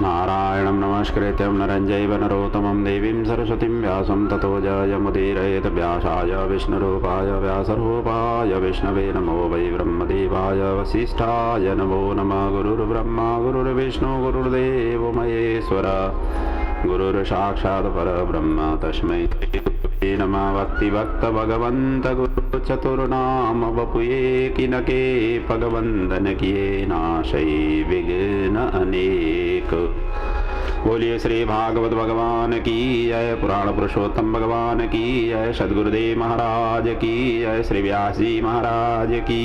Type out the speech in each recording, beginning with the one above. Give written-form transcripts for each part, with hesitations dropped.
नारायणं नमस्कृत्यं नरं चैव नरोत्तमं देवीं सरस्वतीं व्यासं ततो जयमुदीरयेत् व्यासाय विष्णुरूपाय व्यासरूपाय विष्णवे नमो वै ब्रह्मदेवाय वसिष्ठाय नमो नमः। गुरुर्ब्रह्मा गुरुर्विष्णु गुरुर्देवो महेश्वर गुरुर्साक्षात् परब्रह्म तस्मै नमः। भक्तिभक्त भगवंत गुरु चतुर्नाम वपुये किनके भगवंदन किए नाशै विघ्न अनेक। बोलिए श्री भागवत भगवान की जय। पुराण पुरुषोत्तम भगवान की जय। सदगुरुदेव महाराज की जय। श्री व्यास जी महाराज की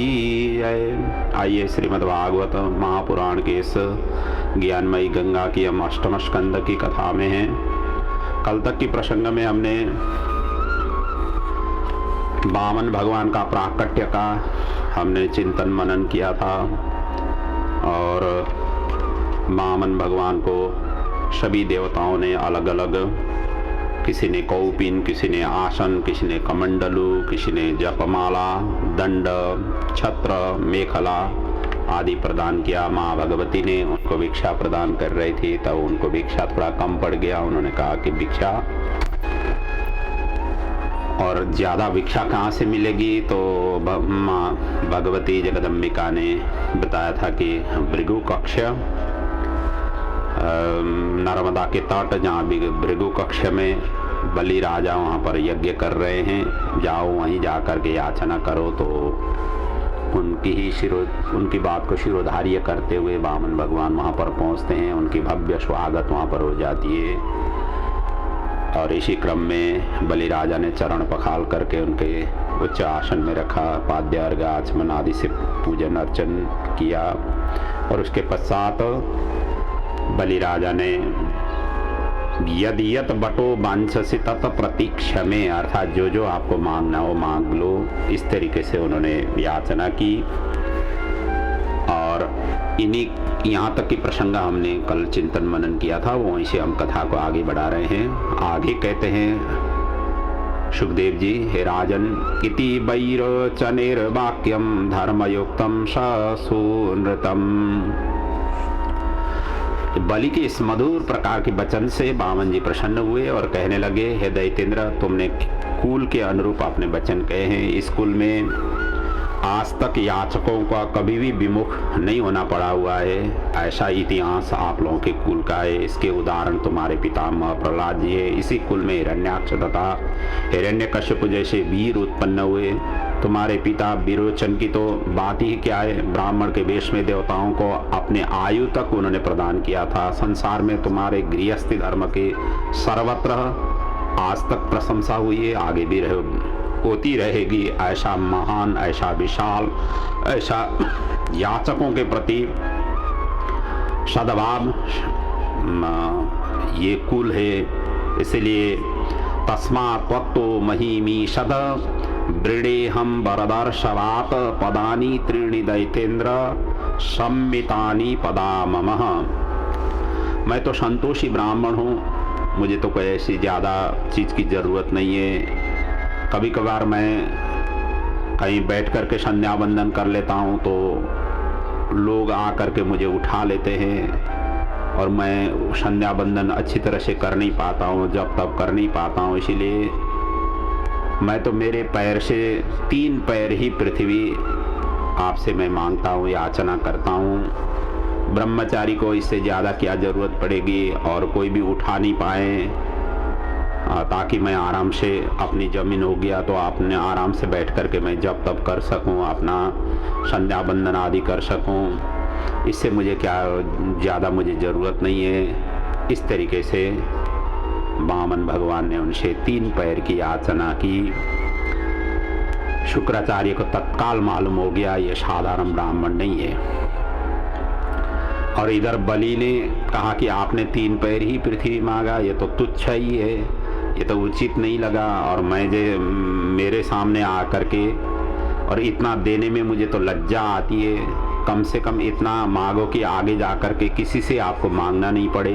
जय। आइए श्रीमद् भागवत महापुराण के इस ज्ञानमयी गंगा की हम अष्टम स्कंद की कथा में हैं। कल तक की प्रसंग में हमने वामन भगवान का प्राकट्य का हमने चिंतन मनन किया था और वामन भगवान को सभी देवताओं ने अलग अलग, किसी ने कौपिन, किसी ने आसन, किसी ने कमंडलू, किसी ने जपमाला, दंड, छत्र, मेखला आदि प्रदान किया। माँ भगवती ने उनको भिक्षा प्रदान कर रही थी, तब उनको भिक्षा थोड़ा कम पड़ गया। उन्होंने कहा कि भिक्षा और ज़्यादा भिक्षा कहाँ से मिलेगी, तो माँ भगवती जगदम्बिका ने बताया था कि भृगु कक्ष, नर्मदा के तट जहाँ भृगु कक्ष में बलि राजा वहाँ पर यज्ञ कर रहे हैं, जाओ वहीं जा कर के याचना करो। तो उनकी बात को शिरोधार्य करते हुए वामन भगवान वहाँ पर पहुँचते हैं। उनकी भव्य स्वागत वहाँ पर हो जाती है और इसी क्रम में बलि राजा ने चरण पखाल करके उनके उच्च आसन में रखा, पाद्य अर्घ आचमन आदि से पूजन अर्चन किया। और उसके पश्चात बलि राजा ने यद यत बटो वांछसि तत प्रतीक्षमे, अर्थात जो जो आपको मांगना हो मांग लो, इस तरीके से उन्होंने याचना की। और इन्हीं यहाँ तक की प्रसंग हमने कल चिंतन मनन किया था, वहीं से हम कथा को आगे बढ़ा रहे हैं। आगे कहते हैं सुखदेव जी, हे राजन, इति वैरोचनिर्वाक्यम धर्मयुक्तम ससूनृतम। बलि के इस मधुर प्रकार के वचन से वामन जी प्रसन्न हुए और कहने लगे, हे दैतेंद्र, तुमने कुल के अनुरूप अपने वचन कहे हैं। इस कुल में आज तक याचकों का कभी भी विमुख नहीं होना पड़ा हुआ है, ऐसा इतिहास आप लोगों के कुल का है। इसके उदाहरण तुम्हारे पितामह प्रहलाद जी है। इसी कुल में हिरण्याक्ष तथा हिरण्यकश्यप जैसे वीर उत्पन्न हुए। तुम्हारे पिता विरोचन की तो बात ही क्या है, ब्राह्मण के वेश में देवताओं को अपने आयु तक उन्होंने प्रदान किया था। संसार में तुम्हारे गृहस्थी धर्म के सर्वत्र आज तक प्रशंसा हुई है, आगे भी होती रहेगी। ऐसा महान, ऐसा विशाल, ऐसा याचकों के प्रति सद्भाव ये कुल है। इसलिए तस्मात् त्वत्तो महिमी सद वृणे हम वरदर्शवात पदानी त्रीणि दैतेन्द्र सम्मितानि पदा ममः। मैं तो संतोषी ब्राह्मण हूँ, मुझे तो कोई ऐसी ज़्यादा चीज़ की ज़रूरत नहीं है। कभी कभार मैं कहीं बैठ कर के संध्या वंदन कर लेता हूँ तो लोग आ कर के मुझे उठा लेते हैं और मैं संध्या वंदन अच्छी तरह से कर नहीं पाता हूँ, जब तब कर नहीं पाता हूँ। इसीलिए मैं तो मेरे पैर से 3 पैर ही पृथ्वी आपसे मैं मांगता हूँ, याचना करता हूँ। ब्रह्मचारी को इससे ज़्यादा क्या ज़रूरत पड़ेगी और कोई भी उठा नहीं पाए, ताकि मैं आराम से, अपनी ज़मीन हो गया तो आपने आराम से बैठ कर के मैं जब तब कर सकूं, अपना संध्या बंदन आदि कर सकूं। इससे मुझे क्या ज़्यादा मुझे ज़रूरत नहीं है। इस तरीके से वामन भगवान ने उनसे 3 पैर की याचना की। शुक्राचार्य को तत्काल मालूम हो गया ये साधारण ब्राह्मण नहीं है। और इधर बलि ने कहा कि आपने 3 पैर ही पृथ्वी मांगा, ये तो तुच्छ ही है, ये तो उचित नहीं लगा। और मैं जे मेरे सामने आ कर के और इतना देने में मुझे तो लज्जा आती है। कम से कम इतना मांगो कि आगे जा कर के किसी से आपको मांगना नहीं पड़े,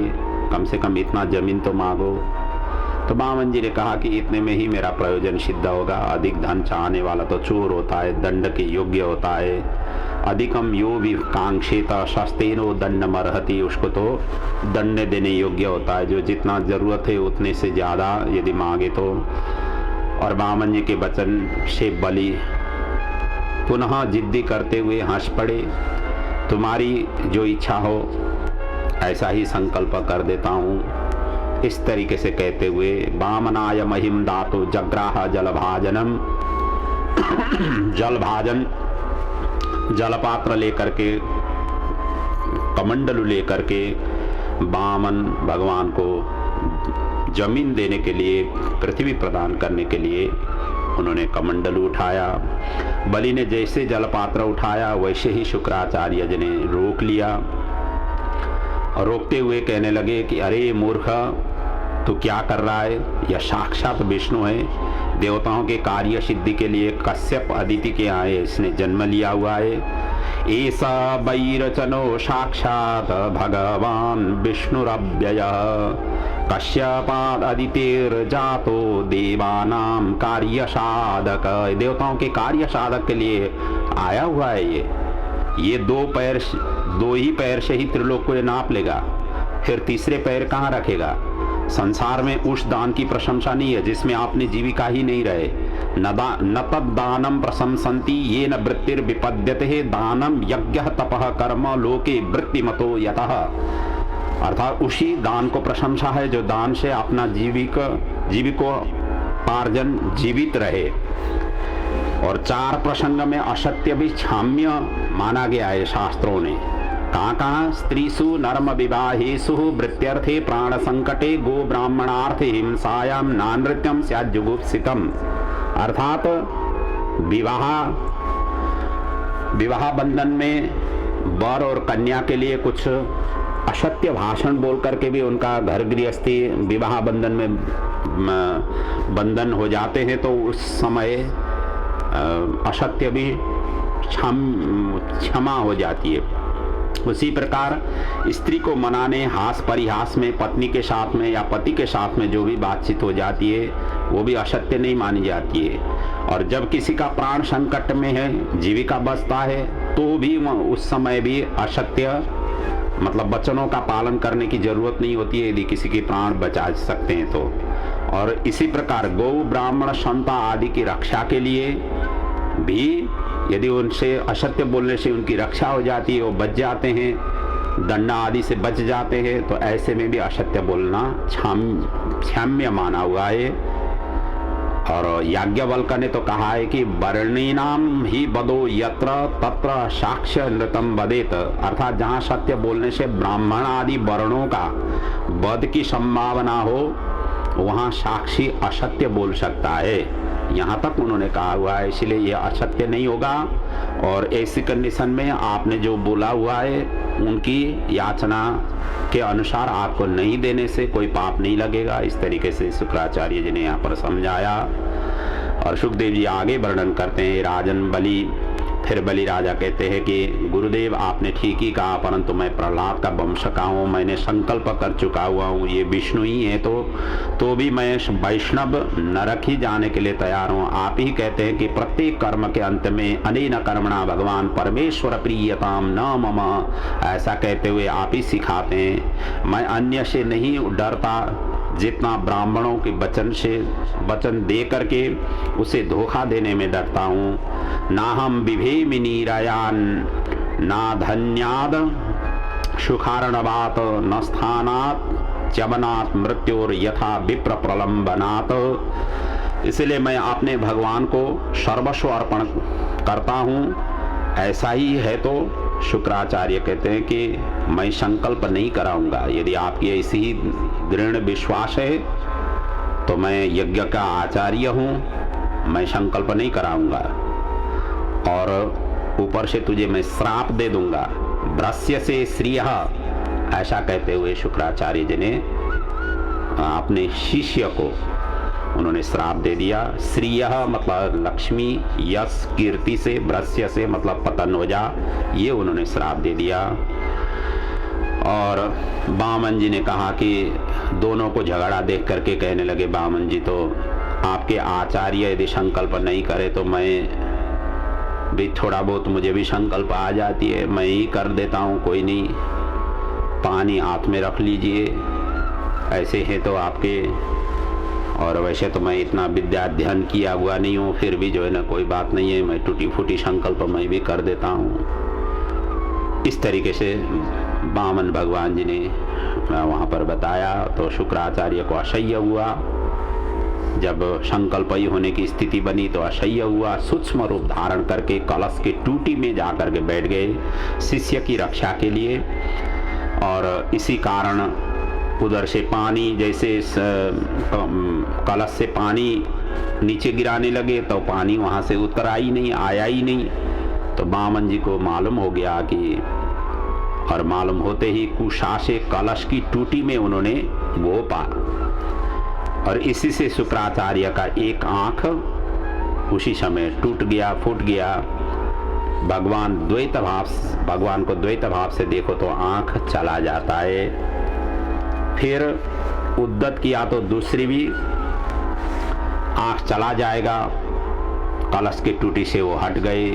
कम से कम इतना ज़मीन तो मांगो। तो वामन जी ने कहा कि इतने में ही मेरा प्रयोजन सिद्ध होगा। अधिक धन चाहने वाला तो चोर होता है, दंड के योग्य होता है। अधिकम यो विकांक्षित शस्तेनो दंडमर्हति, उसको तो दंड देने योग्य होता है, जो जितना जरूरत है उतने से ज़्यादा यदि मांगे तो। और वामन जी के वचन से बलि पुनः जिद्दी करते हुए हंस पड़े। तुम्हारी जो इच्छा हो ऐसा ही संकल्प कर देता हूँ। इस तरीके से कहते हुए वामनाय महिम दातु जग्राह जलभाजनम, जलभाजन जलपात्र लेकर के, कमंडलू लेकर के वामन भगवान को जमीन देने के लिए, पृथ्वी प्रदान करने के लिए उन्होंने कमंडलू उठाया। बलि ने जैसे जलपात्र उठाया वैसे ही शुक्राचार्य जी ने रोक लिया और रोकते हुए कहने लगे कि अरे मूर्ख, तू क्या कर रहा है? यह साक्षात विष्णु है। देवताओं के कार्य सिद्धि के लिए कश्यप अदिति के यहाँ इसने जन्म लिया हुआ है। ऐसा वैरचनो साक्षात भगवान विष्णुरव्यय, कश्यपाद अदितिर्जातो देवानाम कार्य साधक। देवताओं के कार्य साधक के लिए आया हुआ है ये दो ही पैर से ही त्रिलोक को नाप लेगा, फिर तीसरे पैर कहाँ रखेगा? संसार में उस दान की प्रशंसा नहीं है जिसमें आपने जीविका ही नहीं रहे। न तद दानम प्रशंसन्ति ये न वृत्तिर विपद्यते, दानम यज्ञ तपः कर्म लोके वृत्तिमतो यतः। अर्थात उसी दान को प्रशंसा है जो दान से अपना जीविकोपार्जन जीवित रहे। और 4 प्रसंग में असत्य भी क्षाम्य माना गया है शास्त्रों ने। कहाँ स्त्रीसु नर्म विवाहेषु वृत्त्यर्थे प्राण संकटे गो ब्राह्मणार्थ हिंसायाम नानृत्यम स्याज्जुगुप्सितम। अर्थात विवाह बंधन में वर और कन्या के लिए कुछ असत्य भाषण बोल करके भी उनका घर गृहस्थी विवाह बंधन में बंधन हो जाते हैं, तो उस समय असत्य भी क्षमा हो जाती है। उसी प्रकार स्त्री को मनाने हास परिहास में पत्नी के साथ में या पति के साथ में जो भी बातचीत हो जाती है वो भी असत्य नहीं मानी जाती है। और जब किसी का प्राण संकट में है, जीविका बचता है, तो भी उस समय भी असत्य मतलब वचनों का पालन करने की जरूरत नहीं होती है यदि किसी की प्राण बचा सकते हैं तो। और इसी प्रकार गौ ब्राह्मण संता आदि की रक्षा के लिए भी यदि उनसे असत्य बोलने से उनकी रक्षा हो जाती है, वो बच जाते हैं, दंड आदि से बच जाते हैं, तो ऐसे में भी असत्य बोलना क्षम्य माना हुआ है। और याज्ञवल्क ने तो कहा है कि वर्णिनाम ही बदो यत्र तत्र साक्ष्य नृतम वदेत। अर्थात जहाँ सत्य बोलने से ब्राह्मण आदि वर्णों का वध की संभावना हो वहाँ साक्षी असत्य बोल सकता है, यहाँ तक उन्होंने कहा हुआ है। इसलिए यह असत्य नहीं होगा। और ऐसी कंडीशन में आपने जो बोला हुआ है उनकी याचना के अनुसार आपको नहीं देने से कोई पाप नहीं लगेगा। इस तरीके से शुक्राचार्य जी ने यहाँ पर समझाया। और सुखदेव जी आगे वर्णन करते हैं राजन बलि। फिर बलि राजा कहते हैं कि गुरुदेव आपने ठीक ही कहा, परंतु मैं प्रहलाद का वंश का हूँ, मैंने संकल्प कर चुका हुआ हूँ, ये विष्णु ही है, तो भी मैं वैष्णव नरक ही जाने के लिए तैयार हूँ। आप ही कहते हैं कि प्रत्येक कर्म के अंत में अनेन कर्मणा भगवान परमेश्वर प्रियताम न मम, ऐसा कहते हुए आप ही सिखाते हैं। मैं अन्य से नहीं डरता जितना ब्राह्मणों के वचन दे करके उसे धोखा देने में डरता हूँ। ना हम विभेमि नीरयान ना धन्याद सुखारणवात न स्थानात च्यवनात् मृत्योर यथा विप्र प्रलंबनात्। इसलिए मैं अपने भगवान को सर्वस्व अर्पण करता हूँ। ऐसा ही है तो शुक्राचार्य कहते हैं कि मैं संकल्प नहीं कराऊंगा। यदि आपकी ऐसी ही दृढ़ विश्वास है तो मैं यज्ञ का आचार्य हूँ, मैं संकल्प नहीं कराऊंगा। और ऊपर से तुझे मैं श्राप दे दूंगा, भ्रस्य से श्रिय, ऐसा कहते हुए शुक्राचार्य जी ने अपने शिष्य को उन्होंने श्राप दे दिया। श्रिय मतलब लक्ष्मी, यश कीर्ति से, भ्रस्य से मतलब पतन हो जा, ये उन्होंने श्राप दे दिया। और बामन जी ने कहा कि दोनों को झगड़ा देख करके कहने लगे, बामन जी तो आपके आचार्य यदि संकल्प नहीं करे तो मैं भी थोड़ा बहुत मुझे भी संकल्प आ जाती है, मैं ही कर देता हूँ, कोई नहीं, पानी हाथ में रख लीजिए, ऐसे हैं तो आपके, और वैसे तो मैं इतना विद्या अध्ययन किया हुआ नहीं हूँ, फिर भी जो है ना कोई बात नहीं है, मैं टूटी फूटी संकल्प मैं भी कर देता हूँ। इस तरीके से बामन भगवान जी ने वहाँ पर बताया। तो शुक्राचार्य को असह्य हुआ, जब संकल्प ही होने की स्थिति बनी तो असह्य हुआ, सूक्ष्म रूप धारण करके कलश की टूटी में जा कर के बैठ गए शिष्य की रक्षा के लिए। और इसी कारण उधर से पानी, जैसे कलश से पानी नीचे गिराने लगे तो पानी वहाँ से उतर आई नहीं, आया ही नहीं। तो बामन जी को मालूम हो गया कि, और मालूम होते ही कुशा से कलश की टूटी में उन्होंने गोपा, और इसी से शुक्राचार्य का एक आंख उसी समय टूट गया, फूट गया। भगवान को द्वैत भाव से देखो तो आंख चला जाता है। फिर उद्दत किया तो दूसरी भी आंख चला जाएगा, कलश की टूटी से वो हट गए।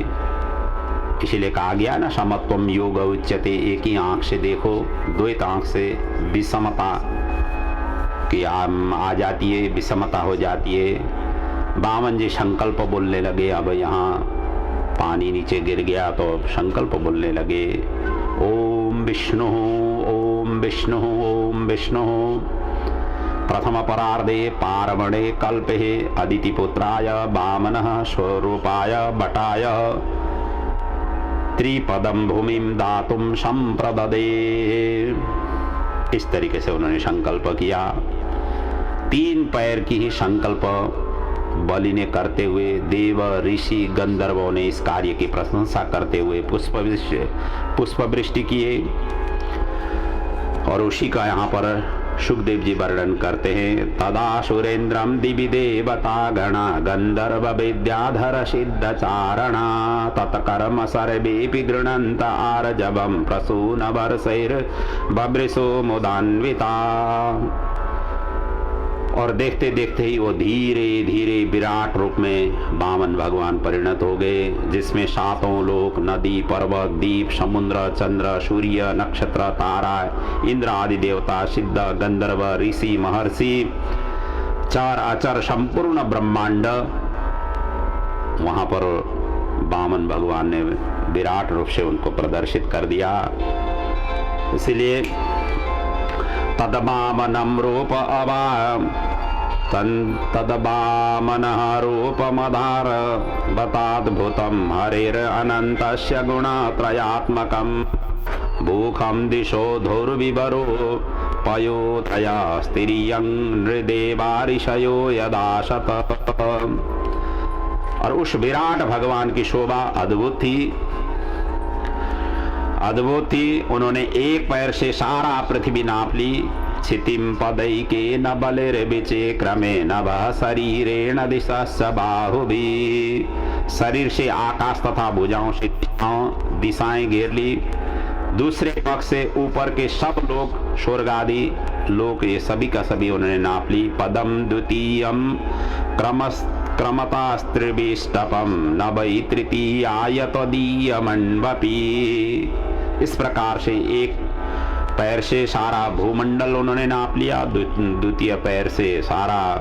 इसलिए कहा गया ना, समत्वम योग उच्यते, एक ही आंख से देखो, द्वैत आंख से विषमता कि आ जाती है, विषमता हो जाती है। बामन जी संकल्प बोलने लगे, अब यहाँ पानी नीचे गिर गया तो संकल्प बोलने लगे, ओम विष्णु ओम विष्णु ओम विष्णु। प्रथम परार्धे पारमणे कल्पे अदितिपुत्राय वामनः स्वरूपाय बटाय त्रिपदम भूमिम दातुम संप्रददे। इस तरीके से उन्होंने संकल्प किया। 3 पैर की ही संकल्प बलि ने करते हुए देव ऋषि गंधर्वों ने इस कार्य की प्रशंसा करते हुए पुष्प वृष्टि किए। और उसी का यहाँ पर सुखदेव जी वर्णन करते हैं, तदा सुरेंद्रम दिवि देवता गणा गंधर्व विद्याधर सिद्ध चारणा तत्कर्म सर्वेपि गृणन्त आर्जवम प्रसून वर्षैर बभृशो मुदान्विता। और देखते देखते ही वो धीरे धीरे विराट रूप में वामन भगवान परिणत हो गए, जिसमें 7 लोक, नदी, पर्वत, द्वीप, समुद्र, चंद्र, सूर्य, नक्षत्र, तारा, इंद्र आदि देवता, सिद्ध, गंधर्व, ऋषि, महर्षि, चार अचर संपूर्ण ब्रह्मांड वहां पर वामन भगवान ने विराट रूप से उनको प्रदर्शित कर दिया। इसलिए तदबामनम रूप तदबामनः रूपमधार बताद्भुतं हरेर अनन्तस्य गुणत्रयात्मकं भूखं दिशो धुर्विवरो पयोतया स्त्रियं नृदेवारिषयो यदाशत। और उस विराट भगवान की शोभा अद्भुत थी, अद्भुत थी। उन्होंने एक पैर से सारा पृथ्वी नाप ली। क्षितिम पदैके न बलिर्विचे क्रमे न शरीरेण दिशा बाहुभी। शरीर से आकाश तथा भुजाओं से दिशाएं घेर ली। दूसरे पक्ष से ऊपर के सब लोग, स्वर्गादि लोक, ये सभी का सभी उन्होंने नाप ली। पदम द्वितीयम क्रमतास्त्रिविष्टपम न वै तृतीयाय तदीयमण्वपि। इस प्रकार से एक पैर से सारा भूमंडल उन्होंने नाप लिया, द्वितीय पैर से सारा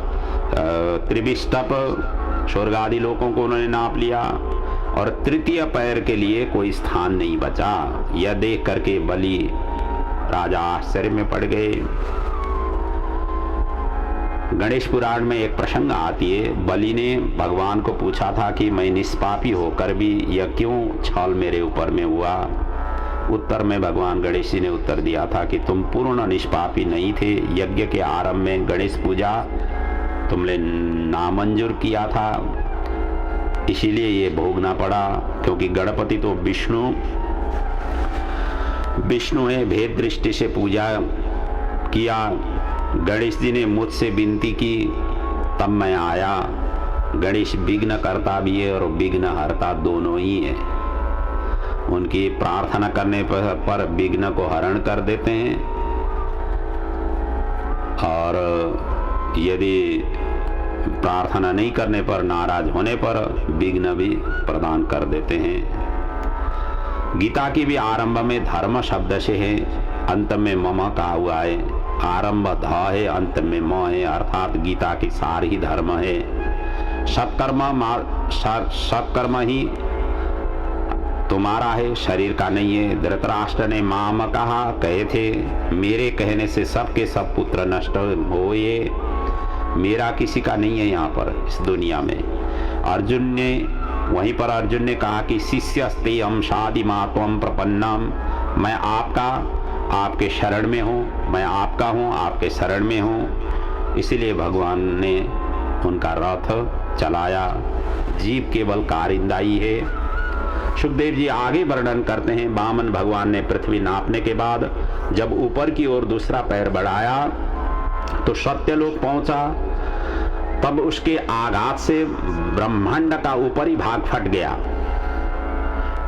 त्रिविष्टप स्वर्गादि लोकों को उन्होंने नाप लिया, और तृतीय पैर के लिए कोई स्थान नहीं बचा। यह देख करके बलि राजा आश्चर्य में पड़ गए। गणेश पुराण में एक प्रसंग आती है, बलि ने भगवान को पूछा था कि मैं निष्पापी होकर भी यह क्यों छल मेरे ऊपर में हुआ। उत्तर में भगवान गणेश जी ने उत्तर दिया था कि तुम पूर्ण निष्पापी नहीं थे। यज्ञ के आरंभ में गणेश पूजा तुमने नामंजूर किया था, इसीलिए ये भोगना पड़ा। क्योंकि गणपति तो विष्णु है, भेद दृष्टि से पूजा किया। गणेश जी ने मुझसे विनती की, तब मैं आया। गणेश विघ्न करता भी है और विघ्न हरता दोनों ही है। उनकी प्रार्थना करने पर विघ्न को हरण कर देते हैं, और यदि प्रार्थना नहीं करने पर, नाराज होने पर विघ्न भी प्रदान कर देते हैं। गीता की भी आरंभ में धर्म शब्द से है, अंत में मम कहा हुआ है। आरंभ ध है, अंत में म है, अर्थात गीता की सार ही धर्म है। सत्कर्म ही तुम्हारा है, शरीर का नहीं है। धृतराष्ट्र ने माम कहा, कहे थे मेरे कहने से सबके सब पुत्र नष्ट हो, ये मेरा किसी का नहीं है यहाँ पर इस दुनिया में। वहीं पर अर्जुन ने कहा कि शिष्यस्ते अंशादि मात्वम प्रपन्नम, मैं आपका आपके शरण में हूँ, मैं आपका हूँ आपके शरण में हूँ। इसीलिए भगवान ने उनका रथ चलाया। जीव केवल कारिंदा ही है। सुखदेव जी आगे वर्णन करते हैं, वामन भगवान ने पृथ्वी नापने के बाद जब ऊपर की ओर दूसरा पैर बढ़ाया तो सत्यलोक पहुंचा। तब उसके आघात से ब्रह्मांड का ऊपरी भाग फट गया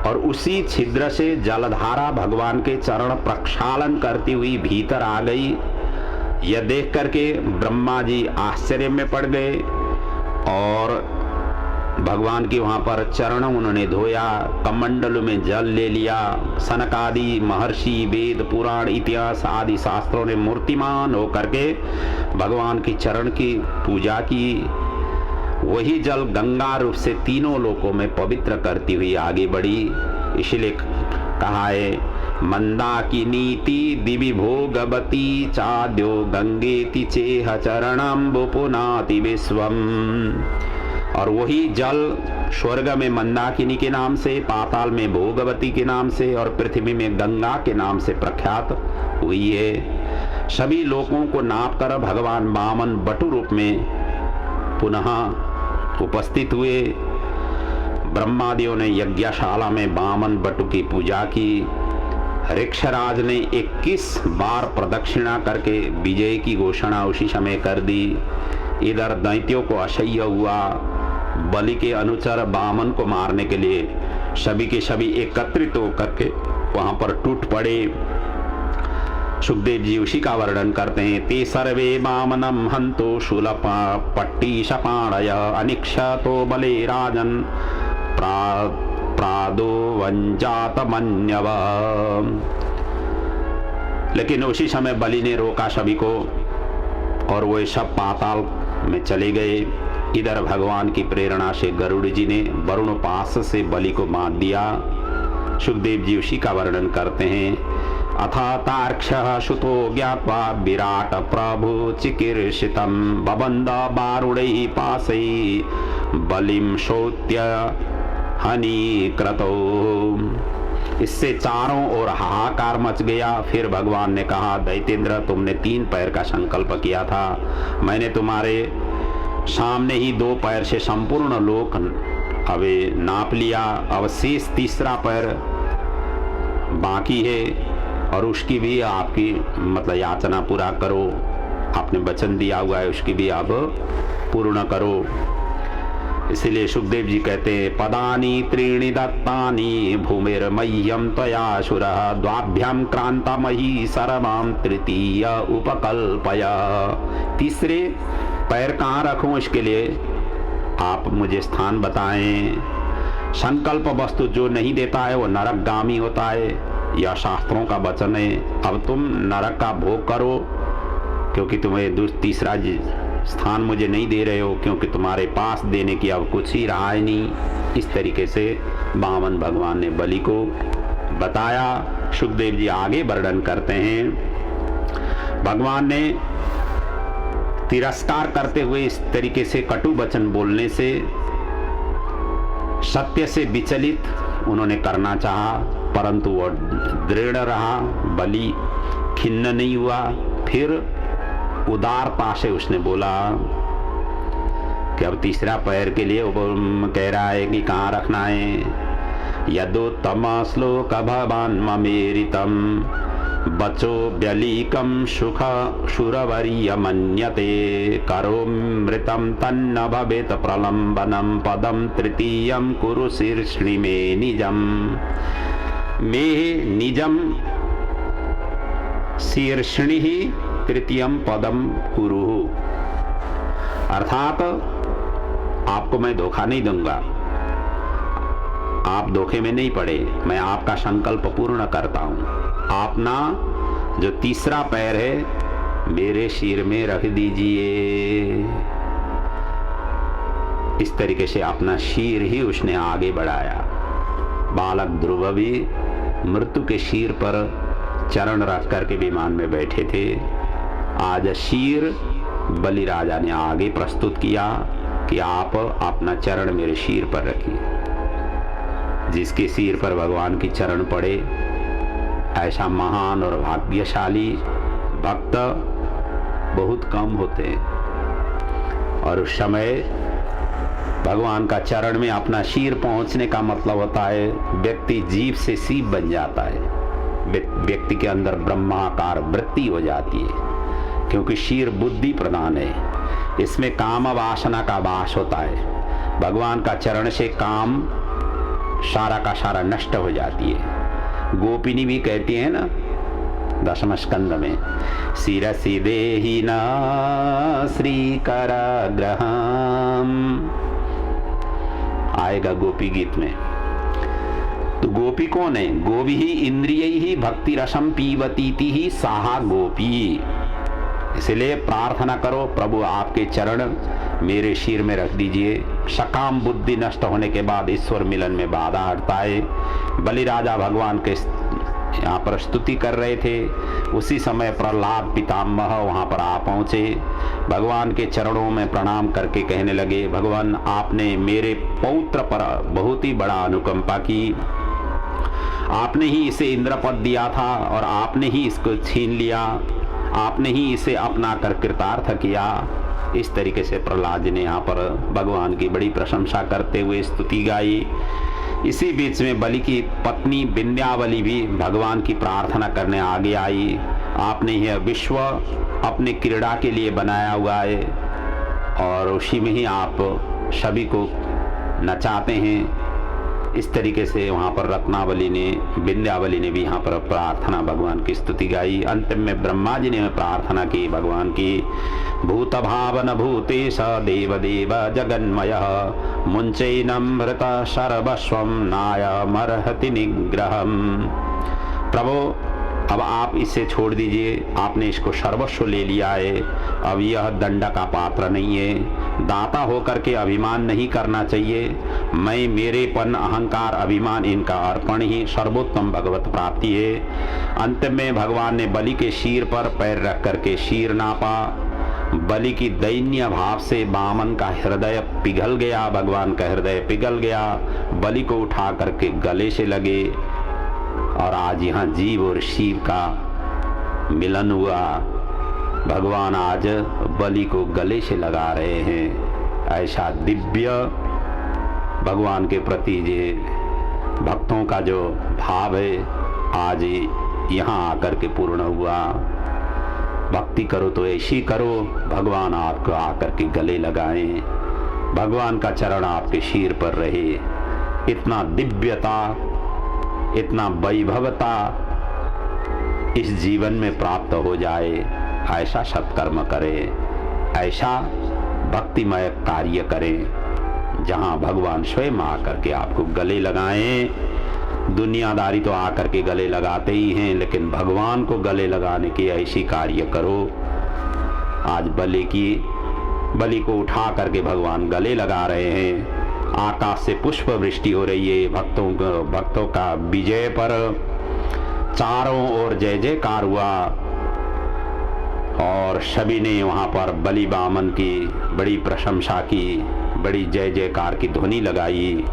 और उसी छिद्र से जलधारा भगवान के चरण प्रक्षालन करती हुई भीतर आ गई। यह देख करके ब्रह्मा जी आश्चर्य में पड़ गए और भगवान की वहां पर चरण उन्होंने धोया, कमंडल में जल ले लिया। सनकादि महर्षि, वेद, पुराण, इतिहास आदि शास्त्रों ने मूर्तिमान होकर के भगवान की चरण की पूजा की। वही जल गंगा रूप से तीनों लोकों में पवित्र करती हुई आगे बढ़ी। इसलिए कहा है, मंदा की नीति दिवि भोगवती चाद्यो गंगेति चेह चरणम्बु पुनाति विश्वम। और वही जल स्वर्ग में मंदाकिनी के नाम से, पाताल में भोगवती के नाम से और पृथ्वी में गंगा के नाम से प्रख्यात हुई है। सभी लोगों को नाप कर भगवान वामन बटु रूप में पुनः उपस्थित हुए। ब्रह्मादियों ने यज्ञशाला में वामन बटु की पूजा की। ऋक्षराज ने 21 बार प्रदक्षिणा करके विजय की घोषणा उसी समय कर दी। इधर दैत्यों को असह्य हुआ। बलि के अनुचर वामन को मारने के लिए सभी के सभी एकत्रित होकर के वहां पर टूट पड़े। सुखदेव जी उसी का वर्णन करते हैं, ते सर्वे वामनम हंतो शूलपा पट्टी शपाणय अनिक्षतो बले राजन प्रादो वंजात मन्यव। लेकिन उसी समय बलि ने रोका सभी को और वो सब पाताल में चले गए। इधर भगवान की प्रेरणा से गरुड़ जी ने वरुण पास से बलि को बांध दिया। सुखदेव जी उसी का वर्णन करते हैं, अथा तार्क्ष्यः शुतो ज्ञात्वा विराट प्रभु चिकीर्षितं बबन्ध बारुणैः पाशैः बलिं शोत्य हनीकृतो। इससे चारों ओर हाहाकार मच गया। फिर भगवान ने कहा, दैतेंद्र, तुमने 3 पैर का संकल्प किया था, मैंने तुम्हारे सामने ही 2 पैर से संपूर्ण लोक अवे नाप लिया। अब शेष तीसरा पैर बाकी है और उसकी भी आपकी याचना पूरा करो। आपने वचन दिया हुआ है, उसकी भी आप पूर्ण करो। इसलिए सुखदेव जी कहते हैं, पदानी त्रीणि दत्तानि भूमिर्मह्यम त्वयासुरः द्वाभ्याम क्रांतामही सर्वं तृतीय उपकल्पय। तीसरे पैर कहाँ रखूं, इसके लिए आप मुझे स्थान बताएं। संकल्प वस्तु जो नहीं देता है वो नरकगामी होता है, यह शास्त्रों का वचन है। अब तुम नरक का भोग करो, क्योंकि तुम्हें तीसरा स्थान मुझे नहीं दे रहे हो, क्योंकि तुम्हारे पास देने की अब कुछ ही रहा है नहीं। इस तरीके से वामन भगवान ने बलि को बताया। सुखदेव जी आगे वर्णन करते हैं, भगवान ने तिरस्कार करते हुए इस तरीके से कटु वचन बोलने से सत्य से विचलित उन्होंने करना चाहा, परंतु वह दृढ़ रहा। बलि खिन्न नहीं हुआ। फिर उदारता से उसने बोला कि अब तीसरा पैर के लिए वो कह रहा है कि कहाँ रखना है। यदोत्तम श्लोक भवान ममेरितम बचो व्यलीकम सुख सुरवर्य मन्यते करोमृतम तन्न भवेत प्रलंबनम पदम तृतीयम कुरु शीर्ष्णि में निजम। मे निजम शीर्षणि तृतीयम पदम कुरु। अर्थात आपको मैं धोखा नहीं दूंगा, आप धोखे में नहीं पड़े, मैं आपका संकल्प पूर्ण करता हूं। आप ना जो तीसरा पैर है मेरे सिर में रख दीजिए। इस तरीके से अपना सिर ही उसने आगे बढ़ाया। बालक ध्रुव भी मृत्यु के सिर पर चरण रख करके विमान में बैठे थे। आज सिर बलि राजा ने आगे प्रस्तुत किया कि आप अपना चरण मेरे सिर पर रखिए। जिसके सिर पर भगवान की चरण पड़े, ऐसा महान और भाग्यशाली भक्त बहुत कम होते हैं। और उस समय भगवान का चरण में अपना सिर पहुंचने का मतलब होता है व्यक्ति जीव से सीप बन जाता है, व्यक्ति के अंदर ब्रह्माकार वृत्ति हो जाती है, क्योंकि सिर बुद्धि प्रदान है, इसमें काम वासना का वास होता है। भगवान का चरण से काम सारा का सारा नष्ट हो जाती है। गोपिनी भी कहती है ना दशम स्कंद में, शिरसि देहि न श्रीकर ग्रहम, आएगा गोपी गीत में। तो गोपी कौन है? गोपी ही इंद्रिय ही भक्ति रसम पीवती ही साहा गोपी। इसलिए प्रार्थना करो, प्रभु आपके चरण मेरे सिर में रख दीजिए। सकाम बुद्धि नष्ट होने के बाद ईश्वर मिलन में बाधा हटता है। बलि राजा भगवान के यहाँ पर स्तुति कर रहे थे, उसी समय प्रहलाद पितामह वहाँ पर आ पहुँचे। भगवान के चरणों में प्रणाम करके कहने लगे, भगवान आपने मेरे पौत्र पर बहुत ही बड़ा अनुकंपा की, आपने ही इसे इंद्र पद दिया था और आपने ही इसको छीन लिया, आपने ही इसे अपना कर कृतार्थ किया। इस तरीके से प्रहलाद जी ने यहाँ पर भगवान की बड़ी प्रशंसा करते हुए स्तुति गाई। इसी बीच में बलि की पत्नी विंध्यावली भी भगवान की प्रार्थना करने आगे आई। आपने यह विश्व अपने क्रीड़ा के लिए बनाया हुआ है और उसी में ही आप सभी को नचाते हैं। इस तरीके से वहाँ पर रत्नावली ने, विंध्यावली ने भी यहाँ पर प्रार्थना भगवान की स्तुति गाई। अंत में ब्रह्मा जी ने प्रार्थना की भगवान की, भूत भावन भूतेश देव देव जगन्मय मुंचैनमृत सर्वस्वम नायमर्हति निग्रहम। प्रभु अब आप इसे छोड़ दीजिए, आपने इसको सर्वस्व ले लिया है, अब यह दंड का पात्र नहीं है। दाता होकर के अभिमान नहीं करना चाहिए। मैं मेरेपन अहंकार अभिमान इनका अर्पण ही सर्वोत्तम भगवत प्राप्ति है। अंत में भगवान ने बलि के सिर पर पैर रख करके सिर नापा। बलि की दैन्य भाव से वामन का हृदय पिघल गया, भगवान का हृदय पिघल गया। बलि को उठा करके गले से लगे और आज यहाँ जीव और शिव का मिलन हुआ। भगवान आज बलि को गले से लगा रहे हैं। ऐसा दिव्य भगवान के प्रति जो भक्तों का जो भाव है आज यहाँ आकर के पूर्ण हुआ। भक्ति करो तो ऐसी करो, भगवान आपको आकर के गले लगाएं, भगवान का चरण आपके सिर पर रहे। इतना दिव्यता, इतना वैभवता इस जीवन में प्राप्त हो जाए, ऐसा सत्कर्म करें, ऐसा भक्तिमय कार्य करें जहाँ भगवान स्वयं आकर के आपको गले लगाएं। दुनियादारी तो आकर के गले लगाते ही हैं, लेकिन भगवान को गले लगाने की ऐसी कार्य करो। आज बलि को उठा करके भगवान गले लगा रहे हैं। आकाश से पुष्प वृष्टि हो रही है। भक्तों का विजय पर चारों ओर जय जयकार हुआ और सभी ने वहाँ पर बलि वामन की बड़ी प्रशंसा की, बड़ी जय जयकार की ध्वनि लगाई।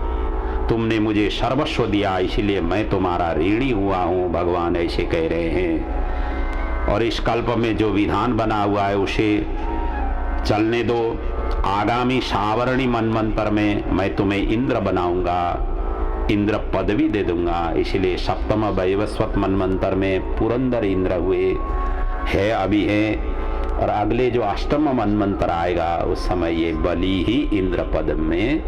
तुमने मुझे सर्वस्व दिया, इसलिए मैं तुम्हारा ऋणी हुआ हूँ, भगवान ऐसे कह रहे हैं। और इस कल्प में जो विधान बना हुआ है उसे चलने दो। आगामी सावरणी मनमंत्र में मैं तुम्हें इंद्र बनाऊंगा, इंद्र पदवी दे दूंगा। इसलिए सप्तम वैवस्वत मनमंत्र में पुरंदर इंद्र हुए है, अभी है। और अगले जो अष्टम मनमंत्र आएगा उस समय ये बलि ही इंद्र पद में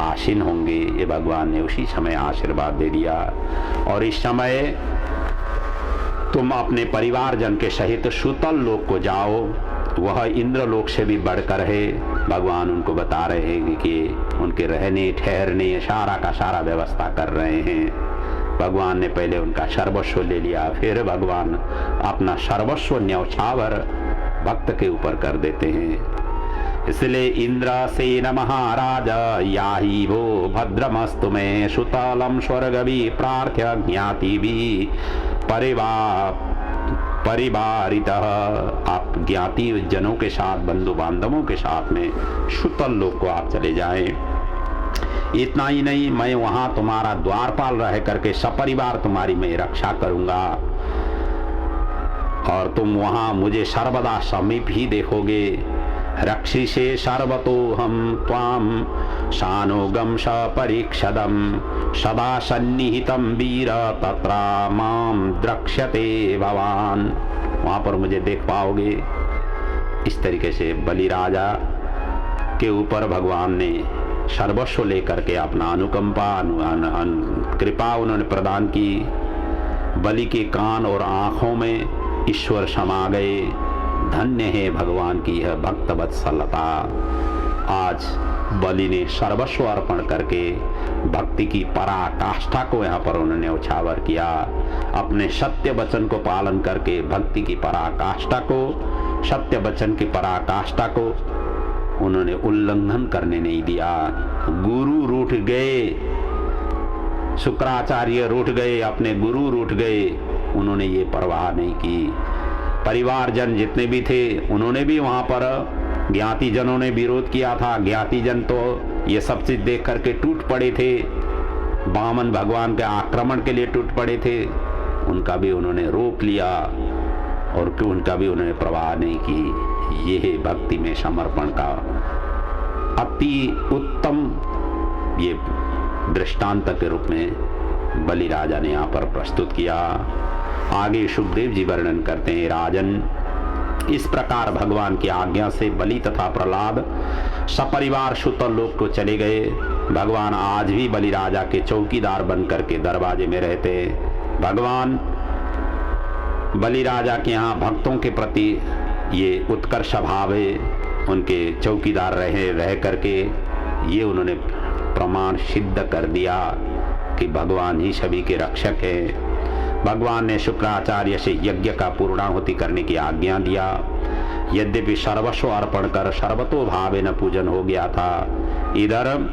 आसीन होंगे। ये भगवान ने उसी समय आशीर्वाद दे दिया। और इस समय तुम अपने परिवारजन के सहित सुतल लोक को जाओ, वह इंद्र लोक से भी बढ़कर है। भगवान उनको बता रहे हैं कि उनके रहने ठहरने सारा का सारा व्यवस्था कर रहे हैं। भगवान ने पहले उनका सर्वस्व ले लिया, फिर भगवान अपना सर्वस्व न्यौछावर भक्त के ऊपर कर देते हैं। इसलिए इंद्रसेन महाराज याहि वो भद्रमस्तु में सुतलम स्वर्ग भी प्रार्थ्य ज्ञाति भी परिवारित। आप ज्ञाति जनों के साथ, बंधु बांधवों के साथ में सुतल लोक को आप चले जाएं। इतना ही नहीं, मैं वहां तुम्हारा द्वारपाल रह करके सपरिवार तुम्हारी मैं रक्षा करूंगा और तुम वहां मुझे सर्वदा समीप ही देखोगे। रक्षी से सर्वतो हम त्वाम शानोगम सपरीक्षदम सदा सन्निहितम वीर तत्रा माम द्रक्ष्यते भवान। वहां पर मुझे देख पाओगे। इस तरीके से बलि राजा के ऊपर भगवान ने सर्वस्व लेकर के अपना अनुकंपा कृपा उन्होंने प्रदान की। बलि के कान और आंखों में ईश्वर समा गए। धन्य है भगवान की यह भक्त वत्सलता। आज बलि ने सर्वस्व अर्पण करके भक्ति की पराकाष्ठा को यहाँ पर उन्होंने उछावर किया। अपने सत्य वचन को पालन करके भक्ति की पराकाष्ठा को, सत्य वचन की पराकाष्ठा को उन्होंने उल्लंघन करने नहीं दिया। गुरु रूठ गए, शुक्राचार्य रूठ गए, अपने गुरु रूठ गए, उन्होंने ये परवाह नहीं की। परिवारजन जितने भी थे उन्होंने भी वहां पर, ज्ञाति जनों ने विरोध किया था। ज्ञाति जन तो ये सब चीज देख करके टूट पड़े थे, वामन भगवान के आक्रमण के लिए टूट पड़े थे। उनका भी उन्होंने रोक लिया और क्यों उनका भी उन्होंने परवाह नहीं की। ये है भक्ति में समर्पण का अति उत्तम ये दृष्टांत के रूप में बलि राजा ने यहाँ पर प्रस्तुत किया। आगे सुखदेव जी वर्णन करते हैं, राजन इस प्रकार भगवान की आज्ञा से बलि तथा प्रहलाद सपरिवार सुतल लोक को चले गए। भगवान आज भी बलि राजा के चौकीदार बन करके दरवाजे में रहते। भगवान बलि राजा के यहाँ भक्तों के प्रति ये उत्कर्ष भाव है, उनके चौकीदार रह करके ये उन्होंने प्रमाण सिद्ध कर दिया कि भगवान ही सभी के रक्षक हैं। भगवान ने शुक्राचार्य से यज्ञ का पूर्णाहुति करने की आज्ञा दिया। यद्यपि सर्वस्व अर्पण कर सर्वतो भावे न पूजन हो गया था। इधर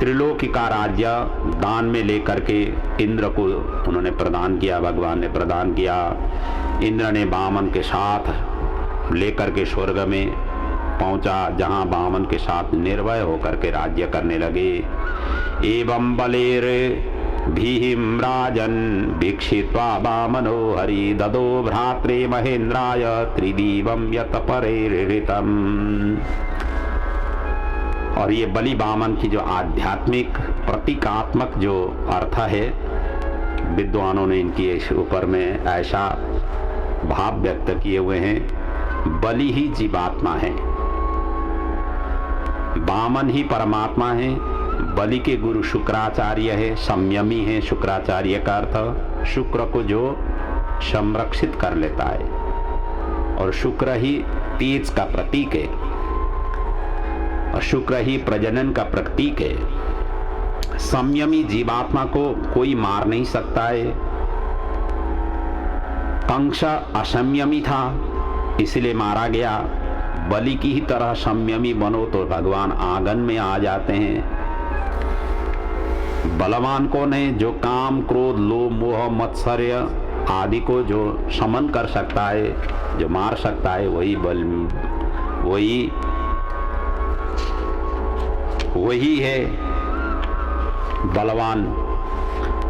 त्रिलोकी का राज्य दान में लेकर के इंद्र को उन्होंने प्रदान किया, भगवान ने प्रदान किया। इंद्र ने वामन के साथ लेकर के स्वर्ग में पहुंचा, जहां वामन के साथ निर्भय होकर के राज्य करने लगे। एवं बलेर भीम राजन भिक्षित्वा वामनो हरि ददो भ्रात्रे महेंद्राय त्रिदीवम यत परेरितम। और ये बलि वामन की जो आध्यात्मिक प्रतीकात्मक जो अर्थ है, विद्वानों ने इनकी ऊपर में ऐसा भाव व्यक्त किए हुए हैं। बलि ही जीवात्मा है, वामन ही परमात्मा है। बलि के गुरु शुक्राचार्य है, संयमी है। शुक्राचार्य का अर्थ शुक्र को जो संरक्षित कर लेता है, और शुक्र ही तेज का प्रतीक है, और शुक्र ही प्रजनन का प्रतीक है। संयमी जीवात्मा को कोई मार नहीं सकता है। कंस असंयमी था, इसलिए मारा गया। बलि की ही तरह संयमी बनो तो भगवान आंगन में आ जाते हैं। बलवान कौन है? जो काम, क्रोध, लोभ, मोह, मत्सर्य आदि को जो शमन कर सकता है, जो मार सकता है, वही है बलवान।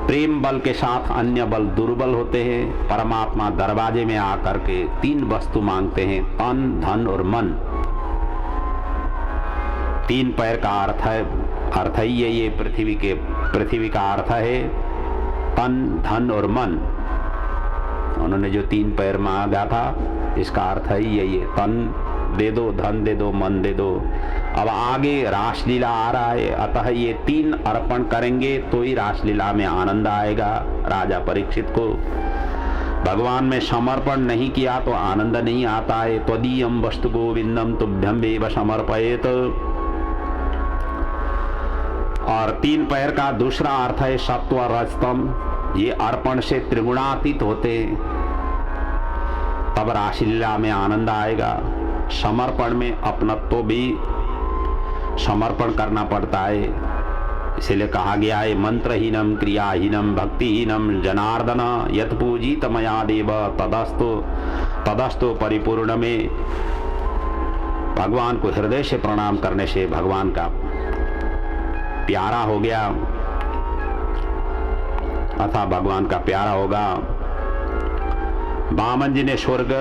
प्रेम बल के साथ अन्य बल दुर्बल होते हैं। परमात्मा दरवाजे में आकर के तीन वस्तु मांगते हैं, तन, धन और मन। तीन पैर का अर्थ ही है ये पृथ्वी का अर्थ है तन, धन और मन। उन्होंने जो तीन पैर मांगा था, इसका अर्थ ही है ये तन, दे दो, धन दे दो, मन दे दो। अब आगे रासलीला आ रहा है, अतः ये 3 अर्पण करेंगे तो ही रासलीला में आनंद आएगा। राजा परीक्षित को भगवान में समर्पण नहीं किया तो आनंद नहीं आता है। त्वदीयम वस्तु गोविंदम तुभ्यम एव समर्पयेत। और 3 पैर का दूसरा अर्थ है सत्व रजतम। ये अर्पण से त्रिगुणातीत होते, तब रासलीला में आनंद आएगा। समर्पण में अपनत्व भी समर्पण करना पड़ता है, इसलिए कहा गया है मंत्रहीनम क्रियाहीनम भक्तिहीनम जनार्दन यत पूजित मया देव तदस्तु परिपूर्ण में। भगवान को हृदय से प्रणाम करने से भगवान का प्यारा हो गया, अतः भगवान का प्यारा होगा। वामन जी ने स्वर्ग